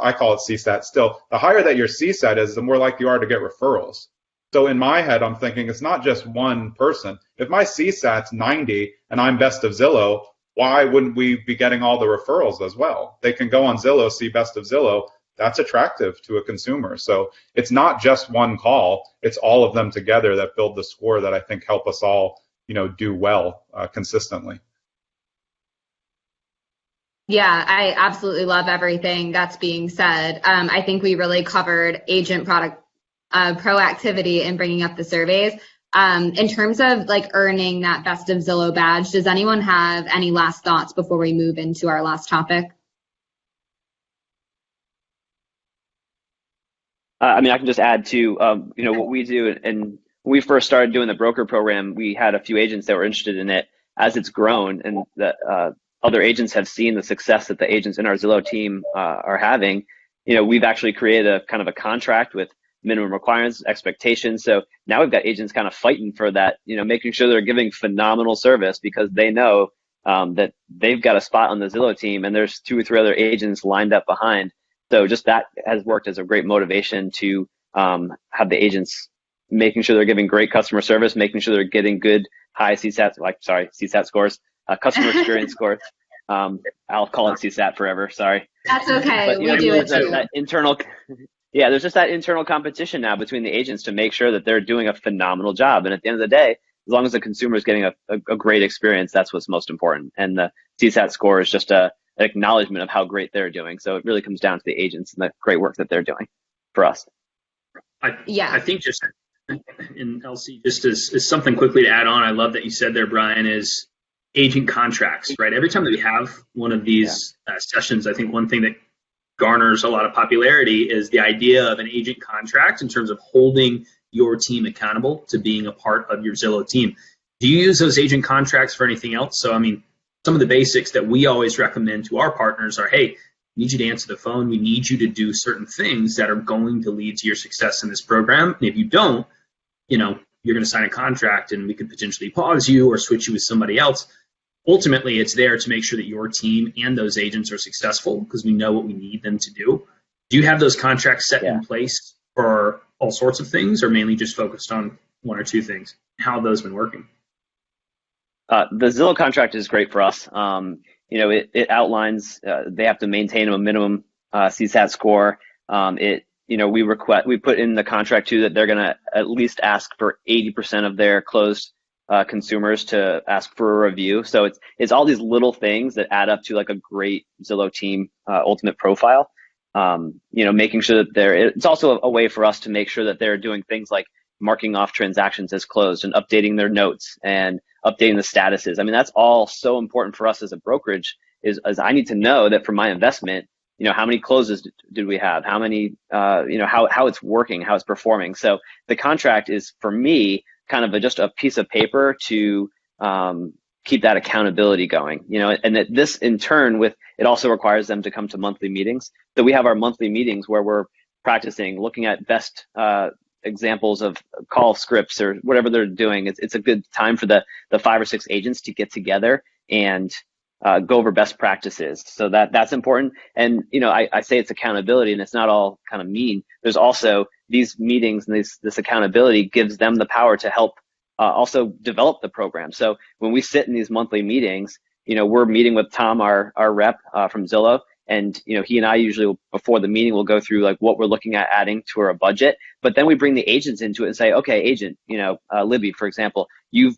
I call it CSAT still, the higher that your CSAT is, the more likely you are to get referrals. So in my head, I'm thinking it's not just one person. If my CSAT's 90 and I'm best of Zillow, why wouldn't we be getting all the referrals as well? They can go on Zillow, see best of Zillow. That's attractive to a consumer. So it's not just one call. It's all of them together that build the score that I think help us all, do well consistently. Yeah, I absolutely love everything that's being said. I think we really covered agent product proactivity and bringing up the surveys. In terms of like earning that Best of Zillow badge, does anyone have any last thoughts before we move into our last topic? I mean, I can just add to, what we do. And when we first started doing the broker program, we had a few agents that were interested in it. As it's grown and the other agents have seen the success that the agents in our Zillow team are having, we've actually created a kind of a contract with minimum requirements, expectations. So now we've got agents kind of fighting for that, making sure they're giving phenomenal service because they know that they've got a spot on the Zillow team and there's 2 or 3 other agents lined up behind. So just that has worked as a great motivation to have the agents making sure they're giving great customer service, making sure they're getting good high CSAT scores, customer experience scores. I'll call it CSAT forever. Sorry. That's okay. But, we do it too. That internal, there's just that internal competition now between the agents to make sure that they're doing a phenomenal job. And at the end of the day, as long as the consumer is getting a great experience, that's what's most important. And the CSAT score is just an acknowledgement of how great they're doing. So it really comes down to the agents and the great work that they're doing for us. I think just in LC, just as something quickly to add on, I love that you said there, Brian, is agent contracts, right? Every time that we have one of these sessions, I think one thing that garners a lot of popularity is the idea of an agent contract in terms of holding your team accountable to being a part of your Zillow team. Do you use those agent contracts for anything else? So, I mean, some of the basics that we always recommend to our partners are, hey, we need you to answer the phone. We need you to do certain things that are going to lead to your success in this program. And if you don't, you're going to sign a contract and we could potentially pause you or switch you with somebody else. Ultimately, it's there to make sure that your team and those agents are successful because we know what we need them to do. Do you have those contracts set in place for all sorts of things or mainly just focused on 1 or 2 things? How have those been working? The Zillow contract is great for us. It outlines they have to maintain a minimum CSAT score. We put in the contract too that they're going to at least ask for 80% of their closed consumers to ask for a review. So it's all these little things that add up to like a great Zillow team ultimate profile. Making sure that it's also a way for us to make sure that they're doing things like marking off transactions as closed and updating their notes and updating the statuses. I mean, that's all so important for us as a brokerage is I need to know that for my investment, how many closes did we have? How many, how it's working, how it's performing. So the contract is for me kind of just a piece of paper to keep that accountability going, and that this in turn it also requires them to come to monthly meetings. So we have our monthly meetings where we're practicing, looking at best examples of call scripts or whatever they're doing. It's a good time for the 5 or 6 agents to get together and go over best practices. So that's important. And, I say it's accountability and it's not all kind of mean. There's also these meetings and this accountability gives them the power to help also develop the program. So when we sit in these monthly meetings, we're meeting with Tom, our rep from Zillow. And, he and I usually before the meeting, we'll go through like what we're looking at adding to our budget. But then we bring the agents into it and say, okay, agent, Libby, for example, you've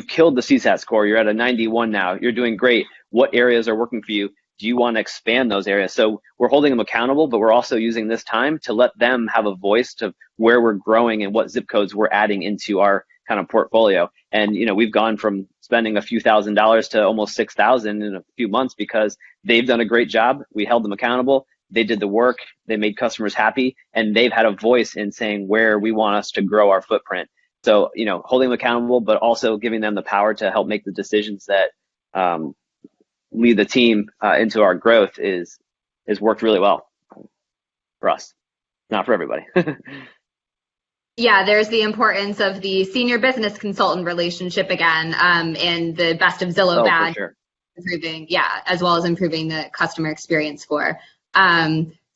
killed the CSAT score. You're at a 91 now. You're doing great. What areas are working for you? Do you want to expand those areas? So we're holding them accountable, but we're also using this time to let them have a voice to where we're growing and what zip codes we're adding into our kind of portfolio. And, we've gone from spending a few $1,000s to almost $6,000 in a few months because they've done a great job. We held them accountable. They did the work. They made customers happy, and they've had a voice in saying where we want us to grow our footprint. So, holding them accountable, but also giving them the power to help make the decisions that lead the team into our growth is worked really well for us, not for everybody. Yeah, there's the importance of the senior business consultant relationship again, and the Best of Zillow badge, for sure. Improving, as well as improving the customer experience score.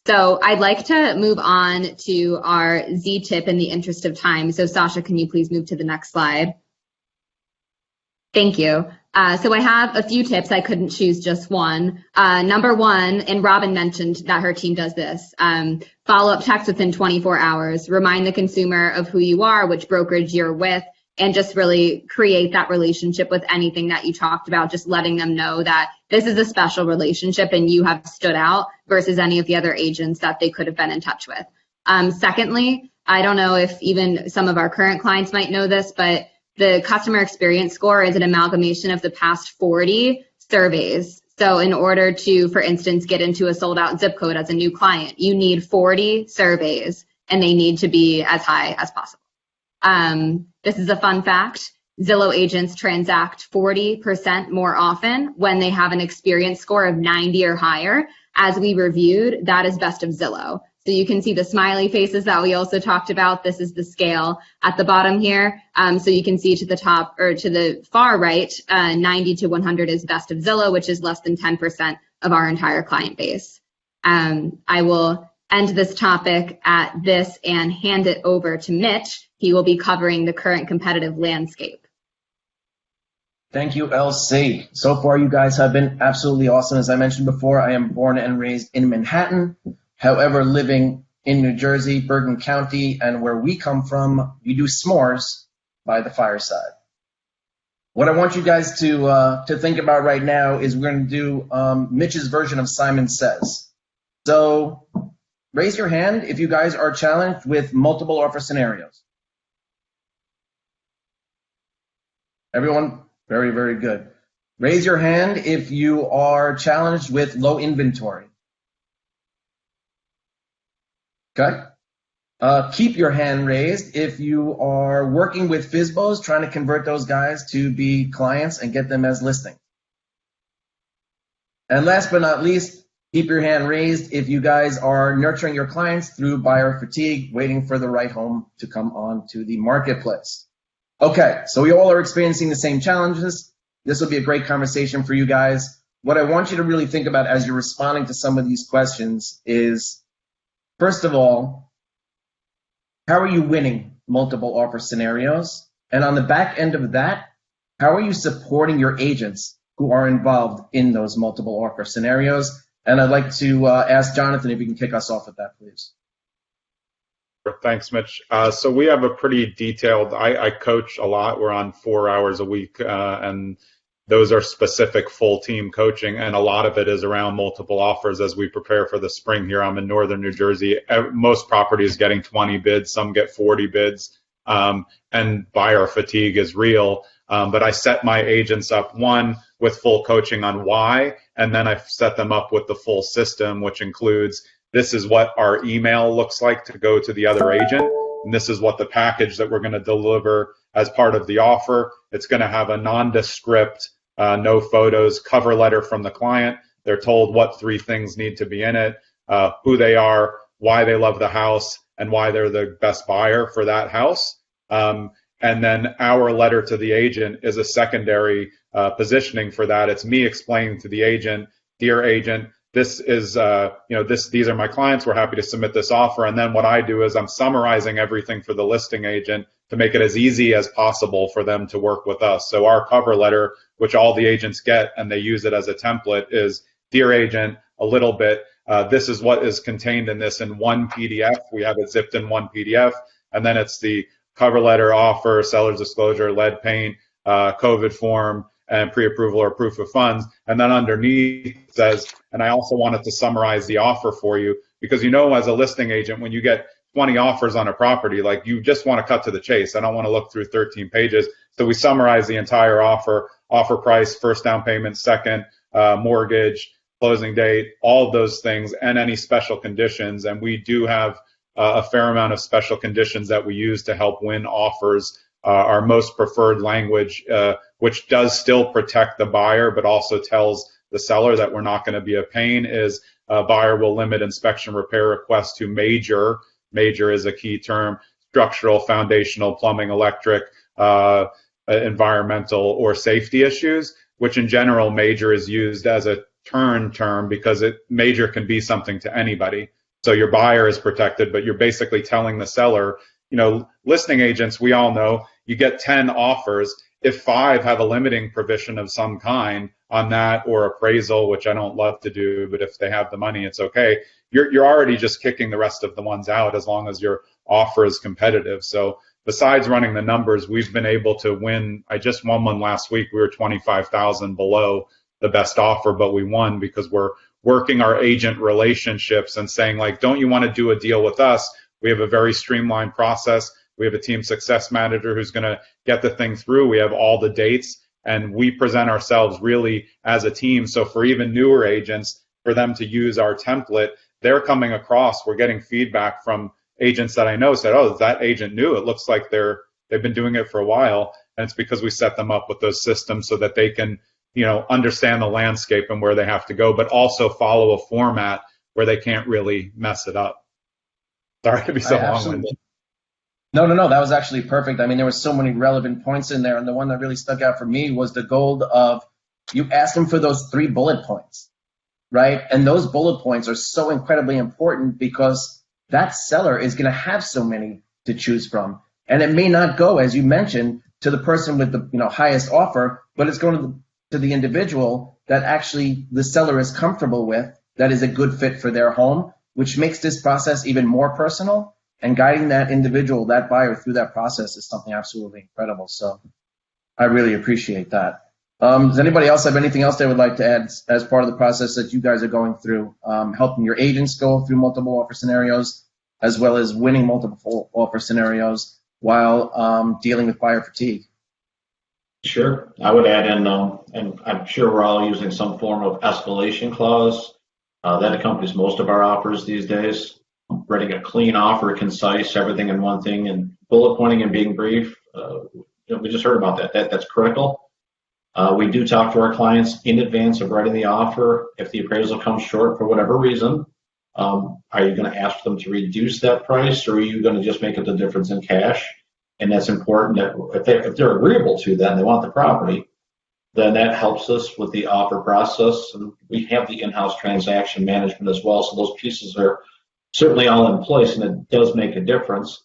So I'd like to move on to our Z tip in the interest of time. So Sasha, can you please move to the next slide? Thank you. So I have a few tips. I couldn't choose just one. Number one, and Robin mentioned that her team does this, follow-up text within 24 hours. Remind the consumer of who you are, which brokerage you're with, and just really create that relationship with anything that you talked about, just letting them know that this is a special relationship and you have stood out versus any of the other agents that they could have been in touch with. Secondly, I don't know if even some of our current clients might know this, but the customer experience score is an amalgamation of the past 40 surveys. So in order to, for instance, get into a sold out zip code as a new client, you need 40 surveys and they need to be as high as possible. This is a fun fact. Zillow agents transact 40% more often when they have an experience score of 90 or higher. As we reviewed, that is best of Zillow. So you can see the smiley faces that we also talked about. This is the scale at the bottom here. So you can see to the top or to the far right, 90 to 100 is best of Zillow, which is less than 10% of our entire client base. I will end this topic at this and hand it over to Mitch. He will be covering the current competitive landscape. Thank you, LC. So far, you guys have been absolutely awesome. As I mentioned before, I am born and raised in Manhattan. However, living in New Jersey, Bergen County, and where we come from, we do s'mores by the fireside. What I want you guys to think about right now is we're going to do Mitch's version of Simon Says. So raise your hand if you guys are challenged with multiple offer scenarios. Everyone, very, very good. Raise your hand if you are challenged with low inventory. Okay. Keep your hand raised if you are working with FSBOs, trying to convert those guys to be clients and get them as listings. And last but not least, keep your hand raised if you guys are nurturing your clients through buyer fatigue, waiting for the right home to come on to the marketplace. Okay, so we all are experiencing the same challenges. This will be a great conversation for you guys. What I want you to really think about as you're responding to some of these questions is, first of all, how are you winning multiple offer scenarios? And on the back end of that, how are you supporting your agents who are involved in those multiple offer scenarios? And I'd like to ask Jonathan if you can kick us off with that, please. Thanks, Mitch. So we have a pretty detailed, I coach a lot. We're on 4 hours a week, and those are specific full team coaching, and a lot of it is around multiple offers as we prepare for the spring here. I'm in northern New Jersey. Most properties getting 20 bids, some get 40 bids, and buyer fatigue is real. But I set my agents up, one, with full coaching on why, and then I set them up with the full system, which includes this is what our email looks like to go to the other agent, and this is what the package that we're going to deliver as part of the offer. It's going to have a nondescript, no photos, cover letter from the client. They're told what 3 things need to be in it, who they are, why they love the house, and why they're the best buyer for that house. And then our letter to the agent is a secondary positioning for that. It's me explaining to the agent, dear agent, this is, these are my clients. We're happy to submit this offer. And then what I do is I'm summarizing everything for the listing agent to make it as easy as possible for them to work with us. So our cover letter, which all the agents get and they use it as a template, is, dear agent, a little bit. This is what is contained in this in one PDF. We have it zipped in one PDF. And then it's the cover letter, offer, seller's disclosure, lead paint, COVID form, and pre-approval or proof of funds. And then underneath it says, and I also wanted to summarize the offer for you, because as a listing agent, when you get 20 offers on a property, like, you just want to cut to the chase. I don't want to look through 13 pages. So we summarize the entire offer price, first down payment, second, mortgage, closing date, all of those things, and any special conditions. And we do have a fair amount of special conditions that we use to help win offers. Our most preferred language, which does still protect the buyer, but also tells the seller that we're not going to be a pain, is a buyer will limit inspection repair requests to major is a key term, structural, foundational, plumbing, electric, environmental, or safety issues, which in general major is used as a term because major can be something to anybody. So your buyer is protected, but you're basically telling the seller, listing agents, we all know, you get 10 offers. If 5 have a limiting provision of some kind on that, or appraisal, which I don't love to do, but if they have the money, it's okay. You're already just kicking the rest of the ones out as long as your offer is competitive. So besides running the numbers, we've been able to win. I just won one last week. We were 25,000 below the best offer, but we won because we're working our agent relationships and saying, like, don't you want to do a deal with us? We have a very streamlined process. We have a team success manager who's going to get the thing through. We have all the dates, and we present ourselves really as a team. So for even newer agents, for them to use our template, they're coming across. We're getting feedback from agents that I know said, oh, that agent knew. It looks like they've been doing it for a while. And it's because we set them up with those systems so that they can, understand the landscape and where they have to go, but also follow a format where they can't really mess it up. Sorry to be so long-winded. No, that was actually perfect. I mean, there were so many relevant points in there, and the one that really stuck out for me was the goal of you asked them for those 3 bullet points, right? And those bullet points are so incredibly important because that seller is going to have so many to choose from, and it may not go, as you mentioned, to the person with the highest offer, but it's going to the individual that actually the seller is comfortable with, that is a good fit for their home, which makes this process even more personal. And guiding that individual, that buyer, through that process is something absolutely incredible. So I really appreciate that. Does anybody else have anything else they would like to add as part of the process that you guys are going through, helping your agents go through multiple offer scenarios, as well as winning multiple offer scenarios while dealing with buyer fatigue? Sure. I would add in, and I'm sure we're all using some form of escalation clause that accompanies most of our offers these days. Writing a clean offer, concise, everything in one thing, and bullet pointing and being brief. We just heard about that. That's critical. We do talk to our clients in advance of writing the offer. If the appraisal comes short for whatever reason, are you going to ask them to reduce that price, or are you going to just make it the difference in cash? And that's important that if they're agreeable to that and they want the property, then that helps us with the offer process. And we have the in-house transaction management as well, so those pieces are certainly all in place, and it does make a difference.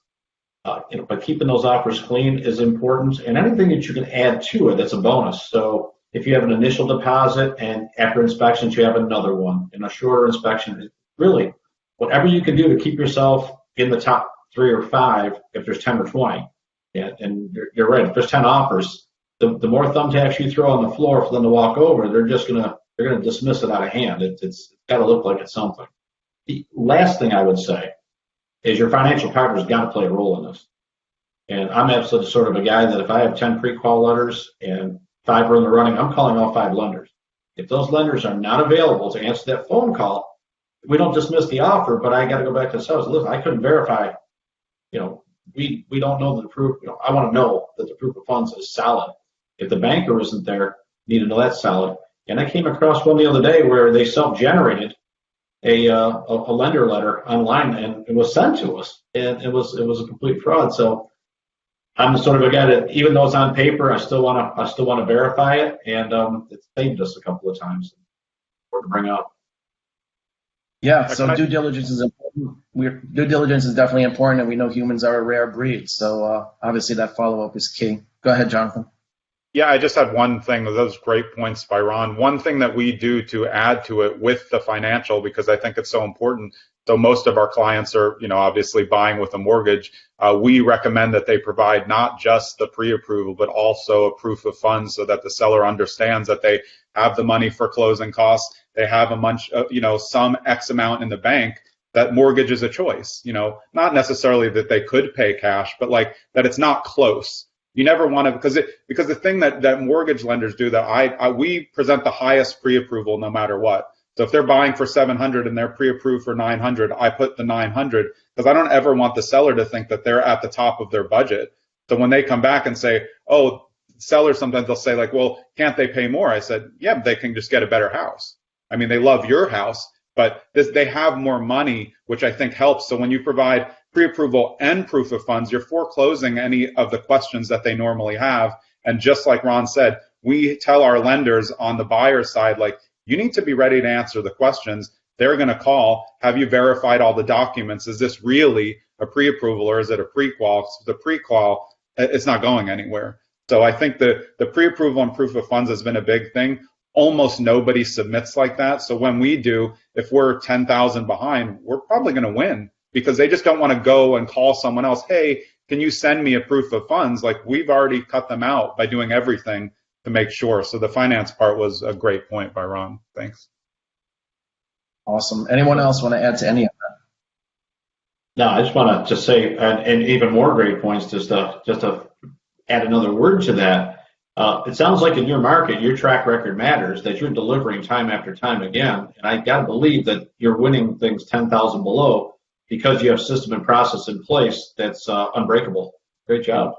But keeping those offers clean is important, and anything that you can add to it, that's a bonus. So if you have an initial deposit and after inspections you have another one, and a shorter inspection, really whatever you can do to keep yourself in the top 3 or 5 if there's 10 or 20. And you're right, if there's 10 offers, the more thumbtacks you throw on the floor for them to walk over, they're gonna dismiss it out of hand. It's got to look like it's something. The last thing I would say is your financial partner's got to play a role in this. And I'm absolutely sort of a guy that if I have 10 pre-qual letters and 5 are in the running, I'm calling all 5 lenders. If those lenders are not available to answer that phone call, we don't dismiss the offer, but I got to go back to the sellers. Listen, I couldn't verify, we don't know the proof. I want to know that the proof of funds is solid. If the banker isn't there, need to know that's solid. And I came across one the other day where they self-generated a lender letter online, and it was sent to us, and it was a complete fraud. So I'm the sort of a guy that, even though it's on paper, I still want to verify it, and it's saved us a couple of times. Important to bring up. Yeah, so due diligence is important. Due diligence is definitely important, and we know humans are a rare breed. So obviously that follow-up is key. Go ahead, Jonathan. Yeah, I just had one thing. Those great points by Ron. One thing that we do to add to it with the financial, because I think it's so important. So most of our clients are, obviously buying with a mortgage. We recommend that they provide not just the pre-approval, but also a proof of funds so that the seller understands that they have the money for closing costs. They have some X amount in the bank. That mortgage is a choice. Not necessarily that they could pay cash, but like that it's not close. You never want to, because the thing that mortgage lenders do that we present the highest pre-approval no matter what. So if they're buying for 700 and they're pre-approved for 900, I put the 900 because I don't ever want the seller to think that they're at the top of their budget. So when they come back and say, oh, sellers, sometimes they'll say like, well, can't they pay more? I said, yeah, they can just get a better house. I mean, they love your house, but they have more money, which I think helps. So when you provide pre-approval and proof of funds, you're foreclosing any of the questions that they normally have. And just like Ron said, we tell our lenders on the buyer side, like, you need to be ready to answer the questions. They're going to call, have you verified all the documents? Is this really a pre-approval or is it a pre-qual? So the pre-qual, it's not going anywhere. So I think the pre-approval and proof of funds has been a big thing. Almost nobody submits like that. So when we do, if we're 10,000 behind, we're probably going to win because they just don't want to go and call someone else. Hey, can you send me a proof of funds? Like, we've already cut them out by doing everything to make sure. So the finance part was a great point by Ron. Thanks. Awesome. Anyone else want to add to any of that? No, I just want to say, and even more great points, just to add another word to that. It sounds like in your market, your track record matters, that you're delivering time after time again. And I got to believe that you're winning things 10,000 below because you have system and process in place that's unbreakable. Great job.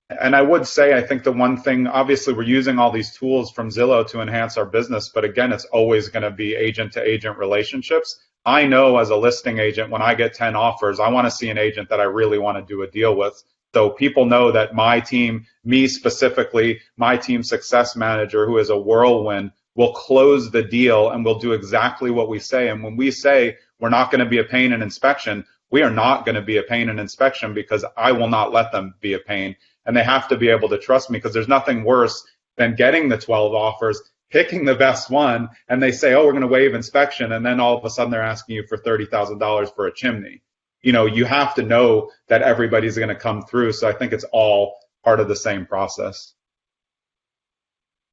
And I would say, I think the one thing, obviously we're using all these tools from Zillow to enhance our business, but again, it's always going to be agent to agent relationships. I know as a listing agent, when I get 10 offers, I want to see an agent that I really want to do a deal with. So people know that my team, me specifically, my team success manager, who is a whirlwind, will close the deal and will do exactly what we say. And when we say we're not going to be a pain in inspection, we are not going to be a pain in inspection, because I will not let them be a pain. And they have to be able to trust me, because there's nothing worse than getting the 12 offers, picking the best one, and they say, oh, we're going to waive inspection, and then all of a sudden they're asking you for $30,000 for a chimney. You know, you have to know that everybody's going to come through. So I think it's all part of the same process.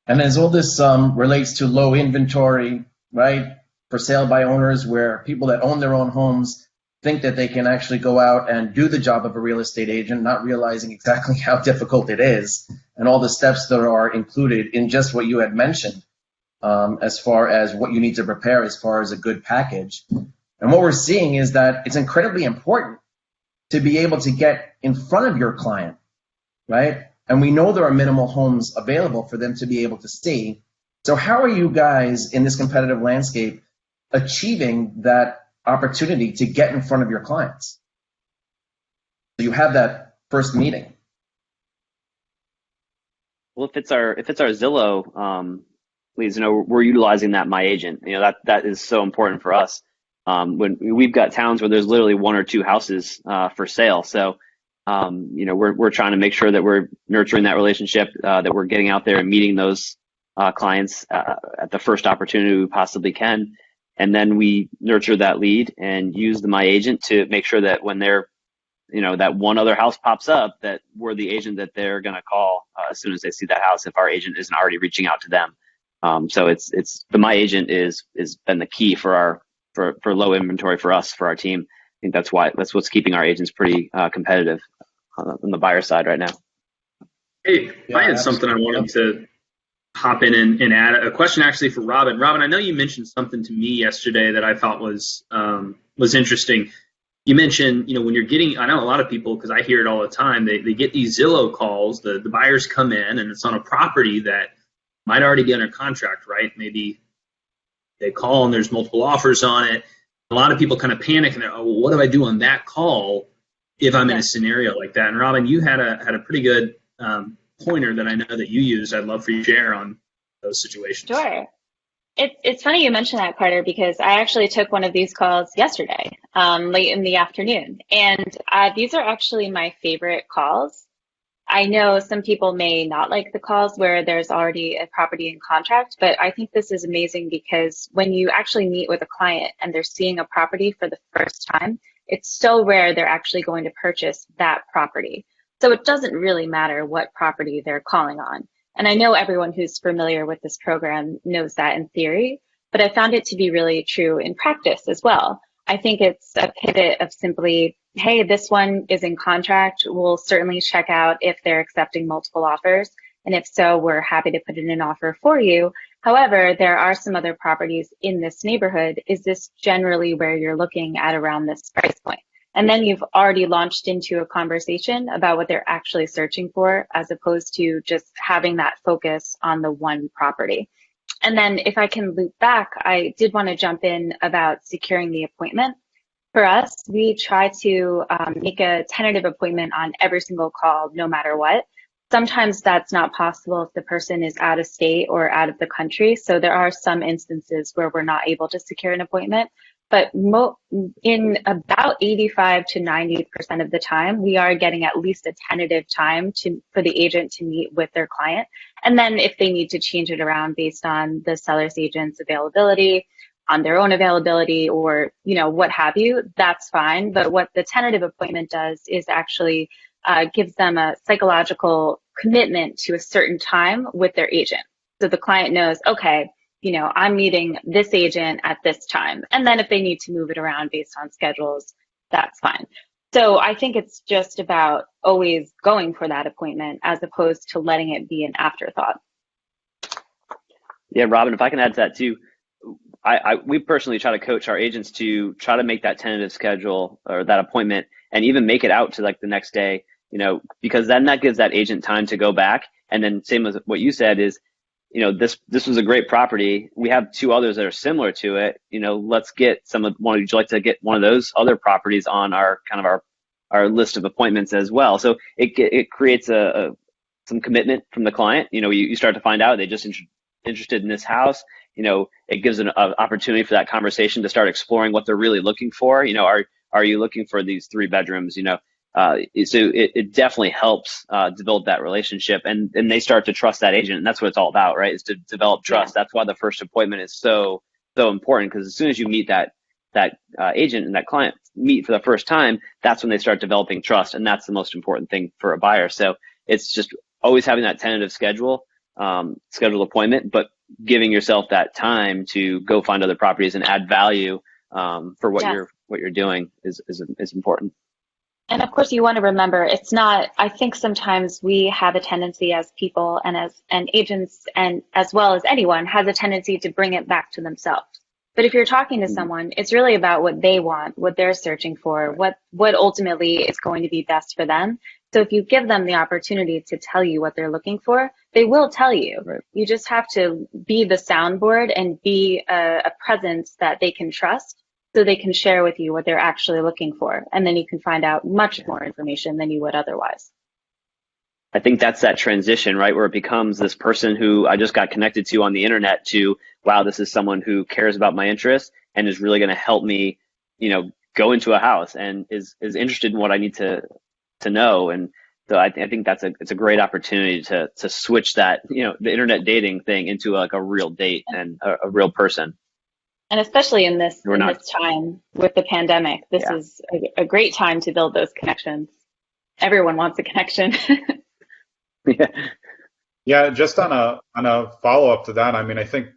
And as all this relates to low inventory, right, for sale by owners, where people that own their own homes think that they can actually go out and do the job of a real estate agent, not realizing exactly how difficult it is and all the steps that are included in just what you had mentioned, as far as what you need to prepare as far as a good package. And what we're seeing is that it's incredibly important to be able to get in front of your client, right? And we know there are minimal homes available for them to be able to see. So how are you guys in this competitive landscape achieving that opportunity to get in front of your clients? So you have that first meeting. Well, if it's our Zillow leads, we're utilizing that My Agent. That is so important for us. When we've got towns where there's literally one or two houses for sale, so we're trying to make sure that we're nurturing that relationship, that we're getting out there and meeting those clients at the first opportunity we possibly can, and then we nurture that lead and use the My Agent to make sure that when they're that one other house pops up, that we're the agent that they're going to call as soon as they see that house, if our agent isn't already reaching out to them. So it's the My Agent is been the key for low inventory for us, for our team. I think that's what's keeping our agents pretty competitive on the buyer side right now. Hey, yeah, I had something I wanted to hop in and add a question actually for Robin. Robin, I know you mentioned something to me yesterday that I thought was interesting. You mentioned, when you're getting, I know a lot of people, because I hear it all the time, they get these Zillow calls, the buyers come in and it's on a property that might already be under contract, right? Maybe they call and there's multiple offers on it. A lot of people kind of panic and they're, oh, well, what do I do on that call if I'm in a scenario like that? And Robin, you had a pretty good pointer that I know that you use. I'd love for you to share on those situations. Sure. It's funny you mentioned that, Carter, because I actually took one of these calls yesterday, late in the afternoon. And these are actually my favorite calls. I know some people may not like the calls where there's already a property in contract, but I think this is amazing because when you actually meet with a client and they're seeing a property for the first time, it's so rare they're actually going to purchase that property. So it doesn't really matter what property they're calling on. And I know everyone who's familiar with this program knows that in theory, but I found it to be really true in practice as well. I think it's a pivot of simply, hey, this one is in contract. We'll certainly check out if they're accepting multiple offers. And if so, we're happy to put in an offer for you. However, there are some other properties in this neighborhood. Is this generally where you're looking at around this price point? And then you've already launched into a conversation about what they're actually searching for, as opposed to just having that focus on the one property. And then if I can loop back, I did want to jump in about securing the appointment. For us, we try to make a tentative appointment on every single call, no matter what. Sometimes that's not possible if the person is out of state or out of the country. So there are some instances where we're not able to secure an appointment. But in about 85 to 90% of the time, we are getting at least a tentative time for the agent to meet with their client. And then if they need to change it around based on the seller's agent's availability, on their own availability or, what have you, that's fine. But what the tentative appointment does is actually gives them a psychological commitment to a certain time with their agent. So the client knows, okay, I'm meeting this agent at this time. And then if they need to move it around based on schedules, that's fine. So I think it's just about always going for that appointment as opposed to letting it be an afterthought. Yeah, Robin, if I can add to that too, we personally try to coach our agents to try to make that tentative schedule or that appointment and even make it out to like the next day, because then that gives that agent time to go back. And then same as what you said is, this was a great property. We have 2 others that are similar to it. Let's get would you like to get one of those other properties on our kind of our list of appointments as well? So it creates some commitment from the client. You start to find out they just interested in this house. It gives an opportunity for that conversation to start exploring what they're really looking for. Are you looking for these 3 bedrooms? So it definitely helps develop that relationship, and they start to trust that agent, and that's what it's all about, right? Is to develop trust. Yeah. That's why the first appointment is so important, because as soon as you meet that agent and that client meet for the first time, that's when they start developing trust, and that's the most important thing for a buyer. So it's just always having that tentative scheduled appointment, but giving yourself that time to go find other properties and add value for what you're doing is important. And of course, you want to remember, it's not, I think sometimes we have a tendency as people and agents, and as well as anyone, has a tendency to bring it back to themselves. But if you're talking to someone, it's really about what they want, what they're searching for, what ultimately is going to be best for them. So if you give them the opportunity to tell you what they're looking for, they will tell you. Right. You just have to be the soundboard and be a presence that they can trust, so they can share with you what they're actually looking for. And then you can find out much more information than you would otherwise. I think that's that transition, right? Where it becomes this person who I just got connected to on the internet to, wow, this is someone who cares about my interests and is really going to help me, go into a house and is interested in what I need to know. And so I think it's a great opportunity to switch that, the internet dating thing into like a real date and a real person. And especially in this time with the pandemic, this is a great time to build those connections. Everyone wants a connection. Yeah. Just on a follow up to that, I mean, I think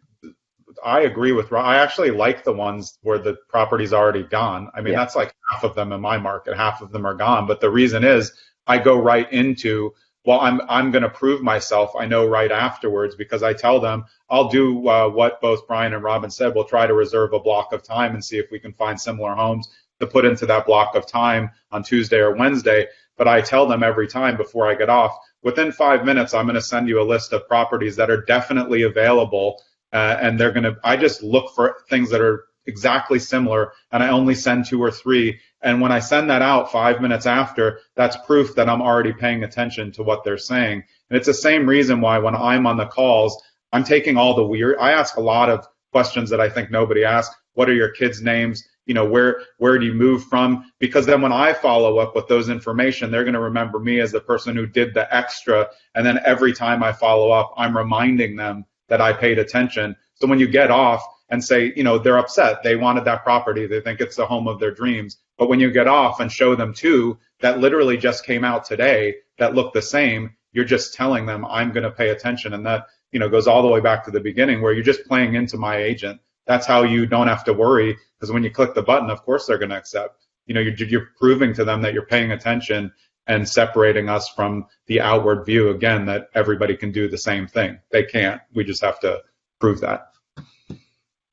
I agree with Rob. I actually like the ones where the property's already gone. I mean, that's like half of them in my market, half of them are gone. But the reason is I go right into, well, I'm going to prove myself. I know right afterwards, because I tell them I'll do what both Brian and Robin said. We'll try to reserve a block of time and see if we can find similar homes to put into that block of time on Tuesday or Wednesday. But I tell them every time before I get off, within 5 minutes, I'm going to send you a list of properties that are definitely available. And I just look for things that are exactly similar, and I only send 2 or 3. And when I send that out 5 minutes after, that's proof that I'm already paying attention to what they're saying. And it's the same reason why when I'm on the calls, I'm taking all the weird. I ask a lot of questions that I think nobody asks. What are your kids' names? Where do you move from? Because then when I follow up with those information, they're going to remember me as the person who did the extra. And then every time I follow up, I'm reminding them that I paid attention. So when you get off and say, they're upset, they wanted that property, they think it's the home of their dreams. But when you get off and show them 2 that literally just came out today that look the same, you're just telling them I'm going to pay attention. And that, goes all the way back to the beginning where you're just playing into my agent. That's how you don't have to worry, because when you click the button, of course they're going to accept. You're proving to them that you're paying attention and separating us from the outward view, again, that everybody can do the same thing. They can't. We just have to prove that.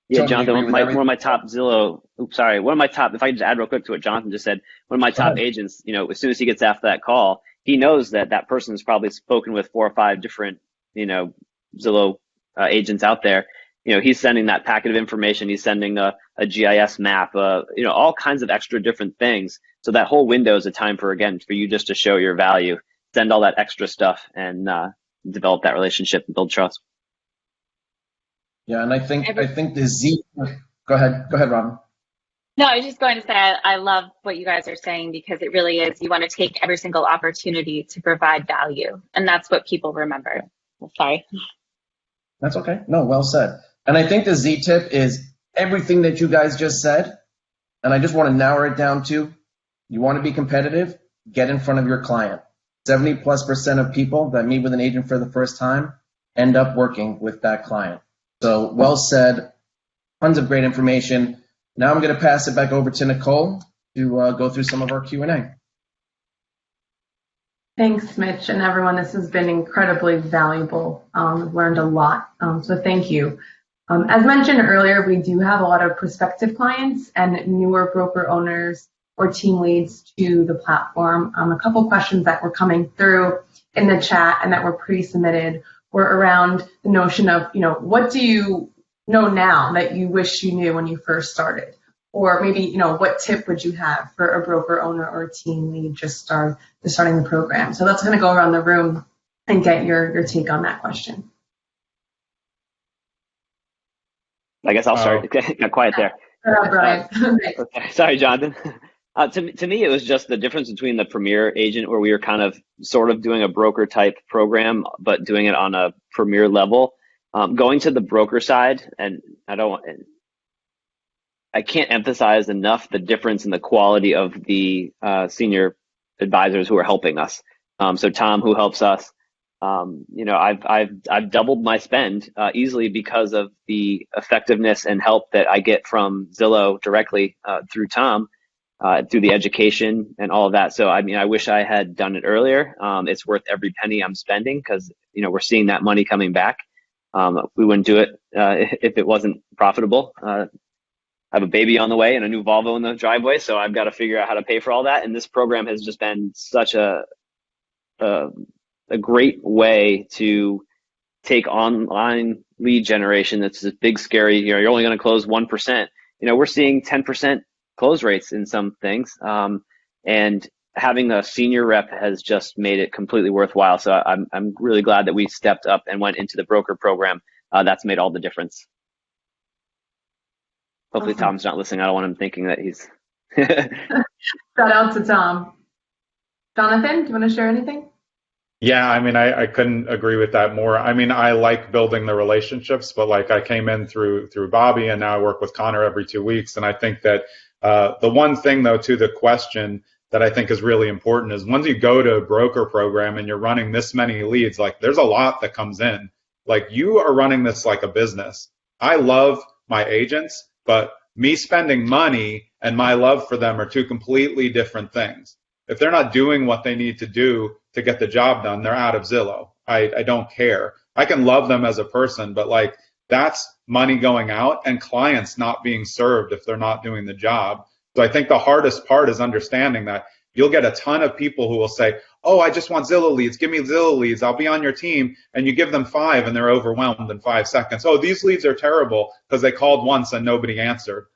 Yeah, Jonathan, one of my top Zillow, if I could just add real quick to what Jonathan just said, one of my top agents, as soon as he gets after that call, he knows that person's probably spoken with 4 or 5 different, Zillow agents out there. He's sending that packet of information. He's sending a GIS map, all kinds of extra different things. So that whole window is a time for you just to show your value, send all that extra stuff and develop that relationship and build trust. Yeah, and I think the Z. Go ahead, Robin. No, I was just going to say I love what you guys are saying, because it really is. You want to take every single opportunity to provide value, and that's what people remember. Sorry. That's okay. No, well said. And I think the Z tip is everything that you guys just said, and I just want to narrow it down to, you want to be competitive, get in front of your client. 70+% of people that meet with an agent for the first time end up working with that client. So well said, tons of great information. Now I'm going to pass it back over to Nicole to go through some of our Q&A. Thanks, Mitch, and everyone. This has been incredibly valuable. I've learned a lot, so thank you. As mentioned earlier, we do have a lot of prospective clients and newer broker owners or team leads to the platform. A couple questions that were coming through in the chat and that were pre-submitted were around the notion of, what do you know now that you wish you knew when you first started? Or maybe, what tip would you have for a broker owner or a team lead just starting the program? So let's kind of go around the room and get your take on that question. I guess I'll start. Got quiet there. Brian. Okay. Sorry, Jonathan. To me, it was just the difference between the Premier agent, where we were kind of sort of doing a broker type program, but doing it on a Premier level. Going to the broker side, and I can't emphasize enough the difference in the quality of the senior advisors who are helping us. So Tom, who helps us, I've doubled my spend easily because of the effectiveness and help that I get from Zillow directly through Tom, through the education and all of that. So I wish I had done it earlier. It's worth every penny I'm spending because we're seeing that money coming back. We wouldn't do it if it wasn't profitable. I have a baby on the way and a new Volvo in the driveway, so I've got to figure out how to pay for all that. And this program has just been such a great way to take online lead generation. That's this big, scary, you're only going to close 1%. We're seeing 10% close rates in some things. And having a senior rep has just made it completely worthwhile. So I'm really glad that we stepped up and went into the broker program. That's made all the difference. Hopefully Tom's not listening. I don't want him thinking that he's... Shout out to Tom. Jonathan, do you want to share anything? Yeah, I couldn't agree with that more. I like building the relationships, but I came in through Bobby, and now I work with Connor every 2 weeks. And I think that the one thing, though, to the question that I think is really important is once you go to a broker program and you're running this many leads, there's a lot that comes in. You are running this like a business. I love my agents, but me spending money and my love for them are two completely different things. If they're not doing what they need to do to get the job done, they're out of Zillow. I don't care. I can love them as a person, but that's money going out and clients not being served if they're not doing the job. So I think the hardest part is understanding that you'll get a ton of people who will say, oh, I just want Zillow leads. Give me Zillow leads. I'll be on your team. And you give them 5 and they're overwhelmed in 5 seconds. Oh, these leads are terrible because they called once and nobody answered.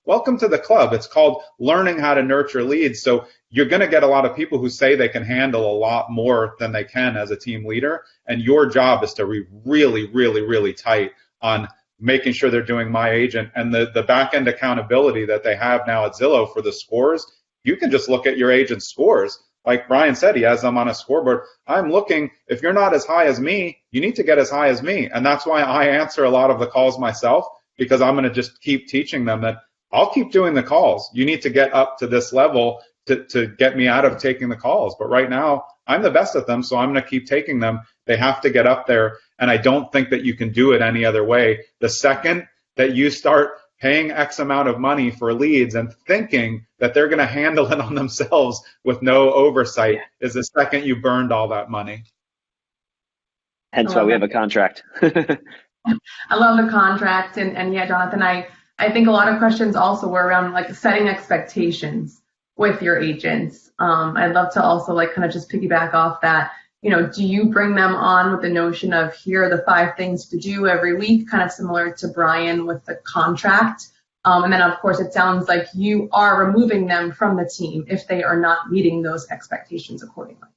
Welcome to the club. It's called learning how to nurture leads. So you're going to get a lot of people who say they can handle a lot more than they can as a team leader. And your job is to be really, really, really tight on making sure they're doing my agent. And the back end accountability that they have now at Zillow for the scores, you can just look at your agent's scores. Like Brian said, he has them on a scoreboard. I'm looking, if you're not as high as me, you need to get as high as me. And that's why I answer a lot of the calls myself, because I'm going to just keep teaching them that I'll keep doing the calls. You need to get up to this level to get me out of taking the calls. But right now, I'm the best at them, so I'm going to keep taking them. They have to get up there, and I don't think that you can do it any other way. The second that you start paying X amount of money for leads and thinking that they're going to handle it on themselves with no oversight is the second you burned all that money. Hence why we have a contract. I love the contract. And yeah, Jonathan, I think a lot of questions also were around setting expectations with your agents. I'd love to also kind of just piggyback off that. Do you bring them on with the notion of here are the 5 things to do every week, kind of similar to Brian with the contract? And then, of course, it sounds like you are removing them from the team if they are not meeting those expectations accordingly.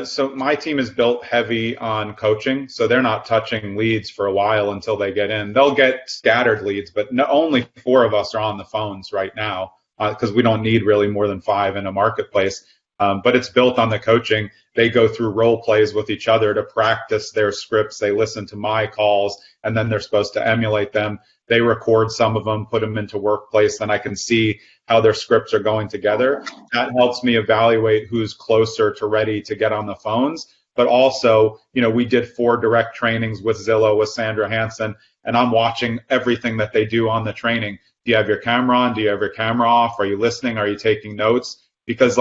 So my team is built heavy on coaching, so they're not touching leads for a while until they get in. They'll get scattered leads, but only 4 of us are on the phones right now because we don't need really more than 5 in a marketplace. But it's built on the coaching. they go through role plays with each other to practice their scripts. They listen to my calls, and then they're supposed to emulate them. They record some of them, put them into Workplace, then I can see how their scripts are going together. That helps me evaluate who's closer to ready to get on the phones. But also, we did 4 direct trainings with Zillow, with Sandra Hansen, and I'm watching everything that they do on the training. Do you have your camera on? Do you have your camera off? Are you listening? Are you taking notes? Because,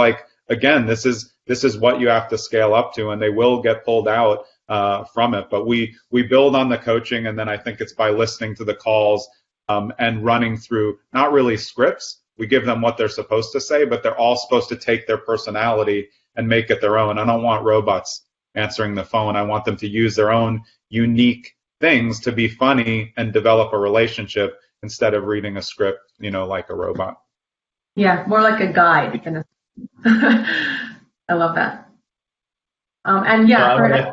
again, this is what you have to scale up to, and they will get pulled out from it. But we build on the coaching, and then I think it's by listening to the calls and running through, not really scripts. We give them what they're supposed to say, but they're all supposed to take their personality and make it their own. I don't want robots answering the phone. I want them to use their own unique things to be funny and develop a relationship instead of reading a script, like a robot. Yeah, more like a guide than a I love that. And yeah, I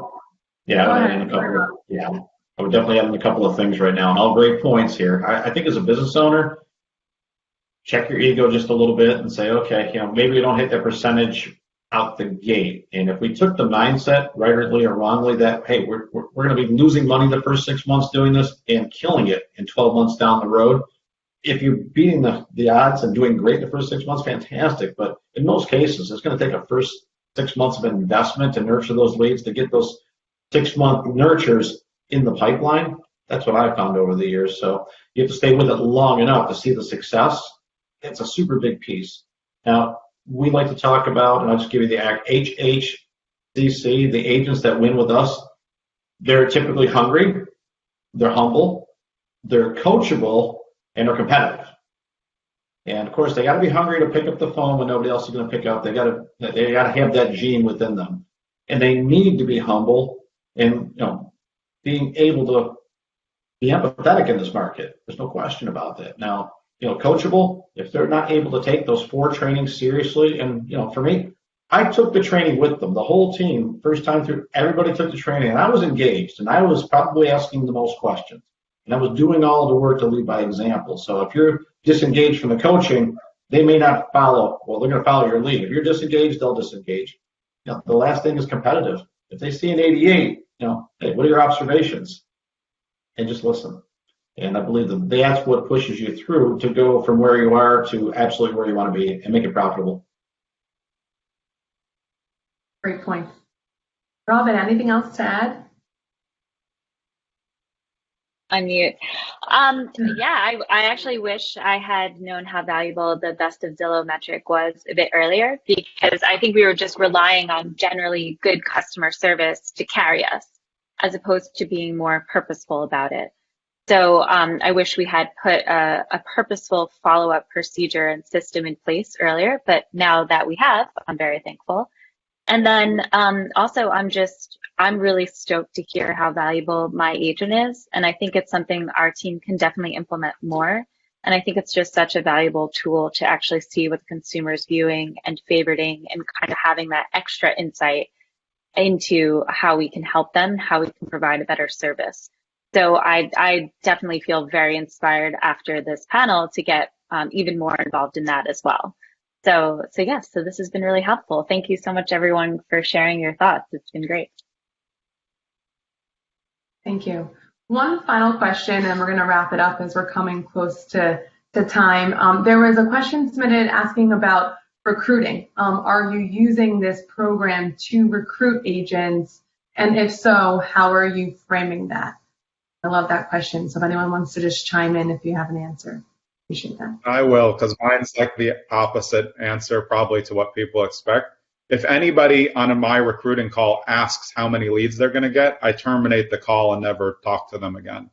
would definitely add in a couple of things right now, and all great points here. I think as a business owner, check your ego just a little bit and say, okay, maybe we don't hit that percentage out the gate. And if we took the mindset, rightly or wrongly, that, hey, we're going to be losing money the first 6 months doing this and killing it in 12 months down the road. If you're beating the odds and doing great the first 6 months, fantastic. But in most cases, it's going to take a first 6 months of investment to nurture those leads, to get those 6-month nurtures in the pipeline. That's what I've found over the years. So you have to stay with it long enough to see the success. It's a super big piece. Now, we like to talk about, and I'll just give you the HHCC, the agents that win with us. They're typically hungry, they're humble, they're coachable, and they're competitive. And of course, they got to be hungry to pick up the phone when nobody else is going to pick up. They got to have that gene within them, and they need to be humble and being able to be empathetic in this market. There's no question about that. Now, coachable, if they're not able to take those 4 trainings seriously, and for me, I took the training with them, the whole team, first time through, everybody took the training, and I was engaged, and I was probably asking the most questions, and I was doing all the work to lead by example. So if you're disengaged from the coaching, they may not follow. Well, they're going to follow your lead. If you're disengaged, they'll disengage. The last thing is competitive. If they see an 88, hey, what are your observations? And just listen. And I believe that's what pushes you through to go from where you are to absolutely where you want to be and make it profitable. Great point. Robin, anything else to add? Unmute. I actually wish I had known how valuable the best of Zillow metric was a bit earlier, because I think we were just relying on generally good customer service to carry us, as opposed to being more purposeful about it. So I wish we had put a purposeful follow-up procedure and system in place earlier, but now that we have, I'm very thankful. And then also, I'm really stoked to hear how valuable my agent is. And I think it's something our team can definitely implement more. And I think it's just such a valuable tool to actually see what the consumer's viewing and favoriting, and kind of having that extra insight into how we can help them, how we can provide a better service. So I definitely feel very inspired after this panel to get even more involved in that as well. So this has been really helpful. Thank you so much, everyone, for sharing your thoughts. It's been great. Thank you. One final question, and we're going to wrap it up as we're coming close to time. There was a question submitted asking about recruiting. Are you using this program to recruit agents? And if so, how are you framing that? I love that question. So if anyone wants to just chime in if you have an answer, appreciate that. I will, because mine's like the opposite answer probably to what people expect. If anybody on my recruiting call asks how many leads they're going to get, I terminate the call and never talk to them again.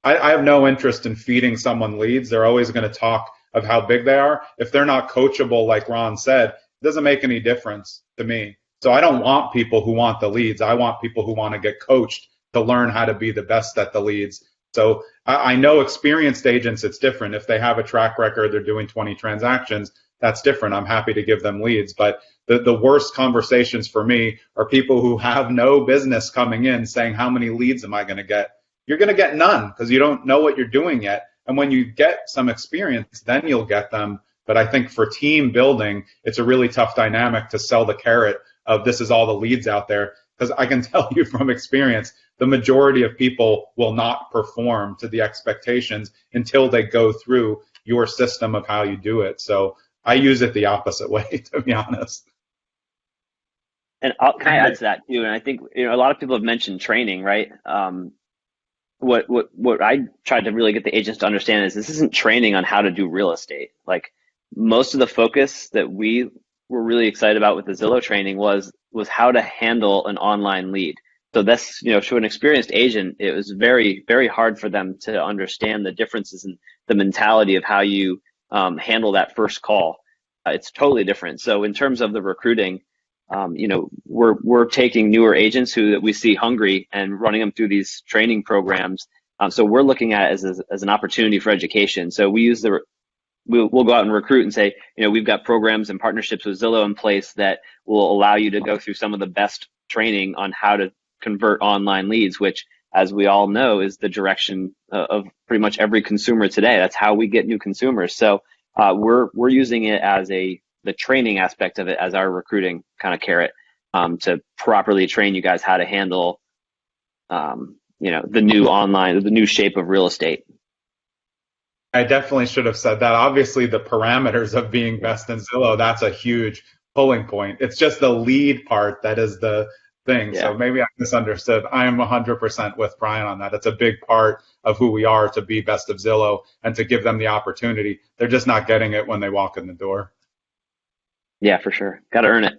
I have no interest in feeding someone leads. They're always going to talk of how big they are. If they're not coachable, like Ron said, it doesn't make any difference to me. So I don't want people who want the leads. I want people who want to get coached to learn how to be the best at the leads. So I know experienced agents, it's different. If they have a track record, they're doing 20 transactions, that's different. I'm happy to give them leads. But the worst conversations for me are people who have no business coming in saying, how many leads am I going to get? You're going to get none because you don't know what you're doing yet. And when you get some experience, then you'll get them. But I think for team building, it's a really tough dynamic to sell the carrot of this is all the leads out there, because I can tell you from experience, the majority of people will not perform to the expectations until they go through your system of how you do it. So I use it the opposite way, to be honest. And can I add to that too? And I think, a lot of people have mentioned training, right? What I tried to really get the agents to understand is this isn't training on how to do real estate. Like, most of the focus that we were really excited about with the Zillow training was how to handle an online lead. So that's, to an experienced agent, it was very, very hard for them to understand the differences in the mentality of how you handle that first call. It's totally different. So in terms of the recruiting, we're taking newer agents who that we see hungry and running them through these training programs. So we're looking at it as an opportunity for education. So we'll go out and recruit and say, we've got programs and partnerships with Zillow in place that will allow you to go through some of the best training on how to convert online leads, which, as we all know, is the direction of pretty much every consumer today. That's how we get new consumers. So we're using it as the training aspect of it as our recruiting kind of carrot to properly train you guys how to handle, the new shape of real estate. I definitely should have said that. Obviously, the parameters of being best in Zillow, that's a huge pulling point. It's just the lead part that is the thing. Yeah. So maybe I misunderstood. I am 100% with Brian on that. It's a big part of who we are to be best of Zillow and to give them the opportunity. They're just not getting it when they walk in the door. Yeah, for sure. Got to earn it.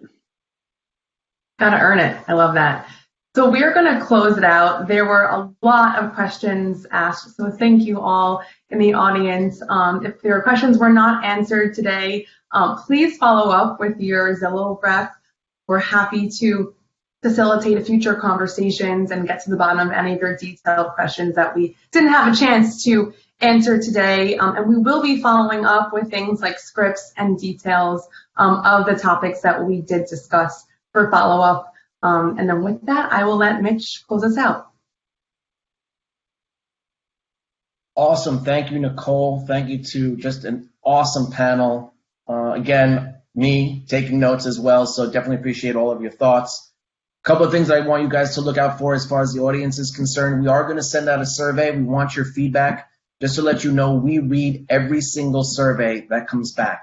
Got to earn it. I love that. So we're going to close it out. There were a lot of questions asked, so thank you all in the audience. If there are questions were not answered today, please follow up with your Zillow rep. We're happy to facilitate future conversations and get to the bottom of any of your detailed questions that we didn't have a chance to answer today. And we will be following up with things like scripts and details of the topics that we did discuss for follow-up. And then with that, I will let Mitch close us out. Awesome. Thank you, Nicole. Thank you to just an awesome panel. Again, me taking notes as well, so definitely appreciate all of your thoughts. A couple of things I want you guys to look out for as far as the audience is concerned. We are going to send out a survey. We want your feedback. Just to let you know, we read every single survey that comes back.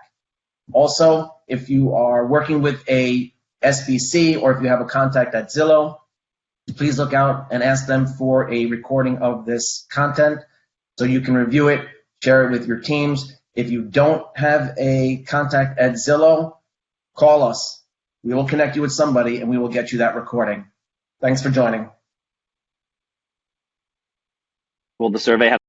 Also, if you are working with a SBC or if you have a contact at Zillow, please look out and ask them for a recording of this content so you can review it, share it with your teams. If you don't have a contact at Zillow, call us. We will connect you with somebody and we will get you that recording. Thanks for joining. Will the survey have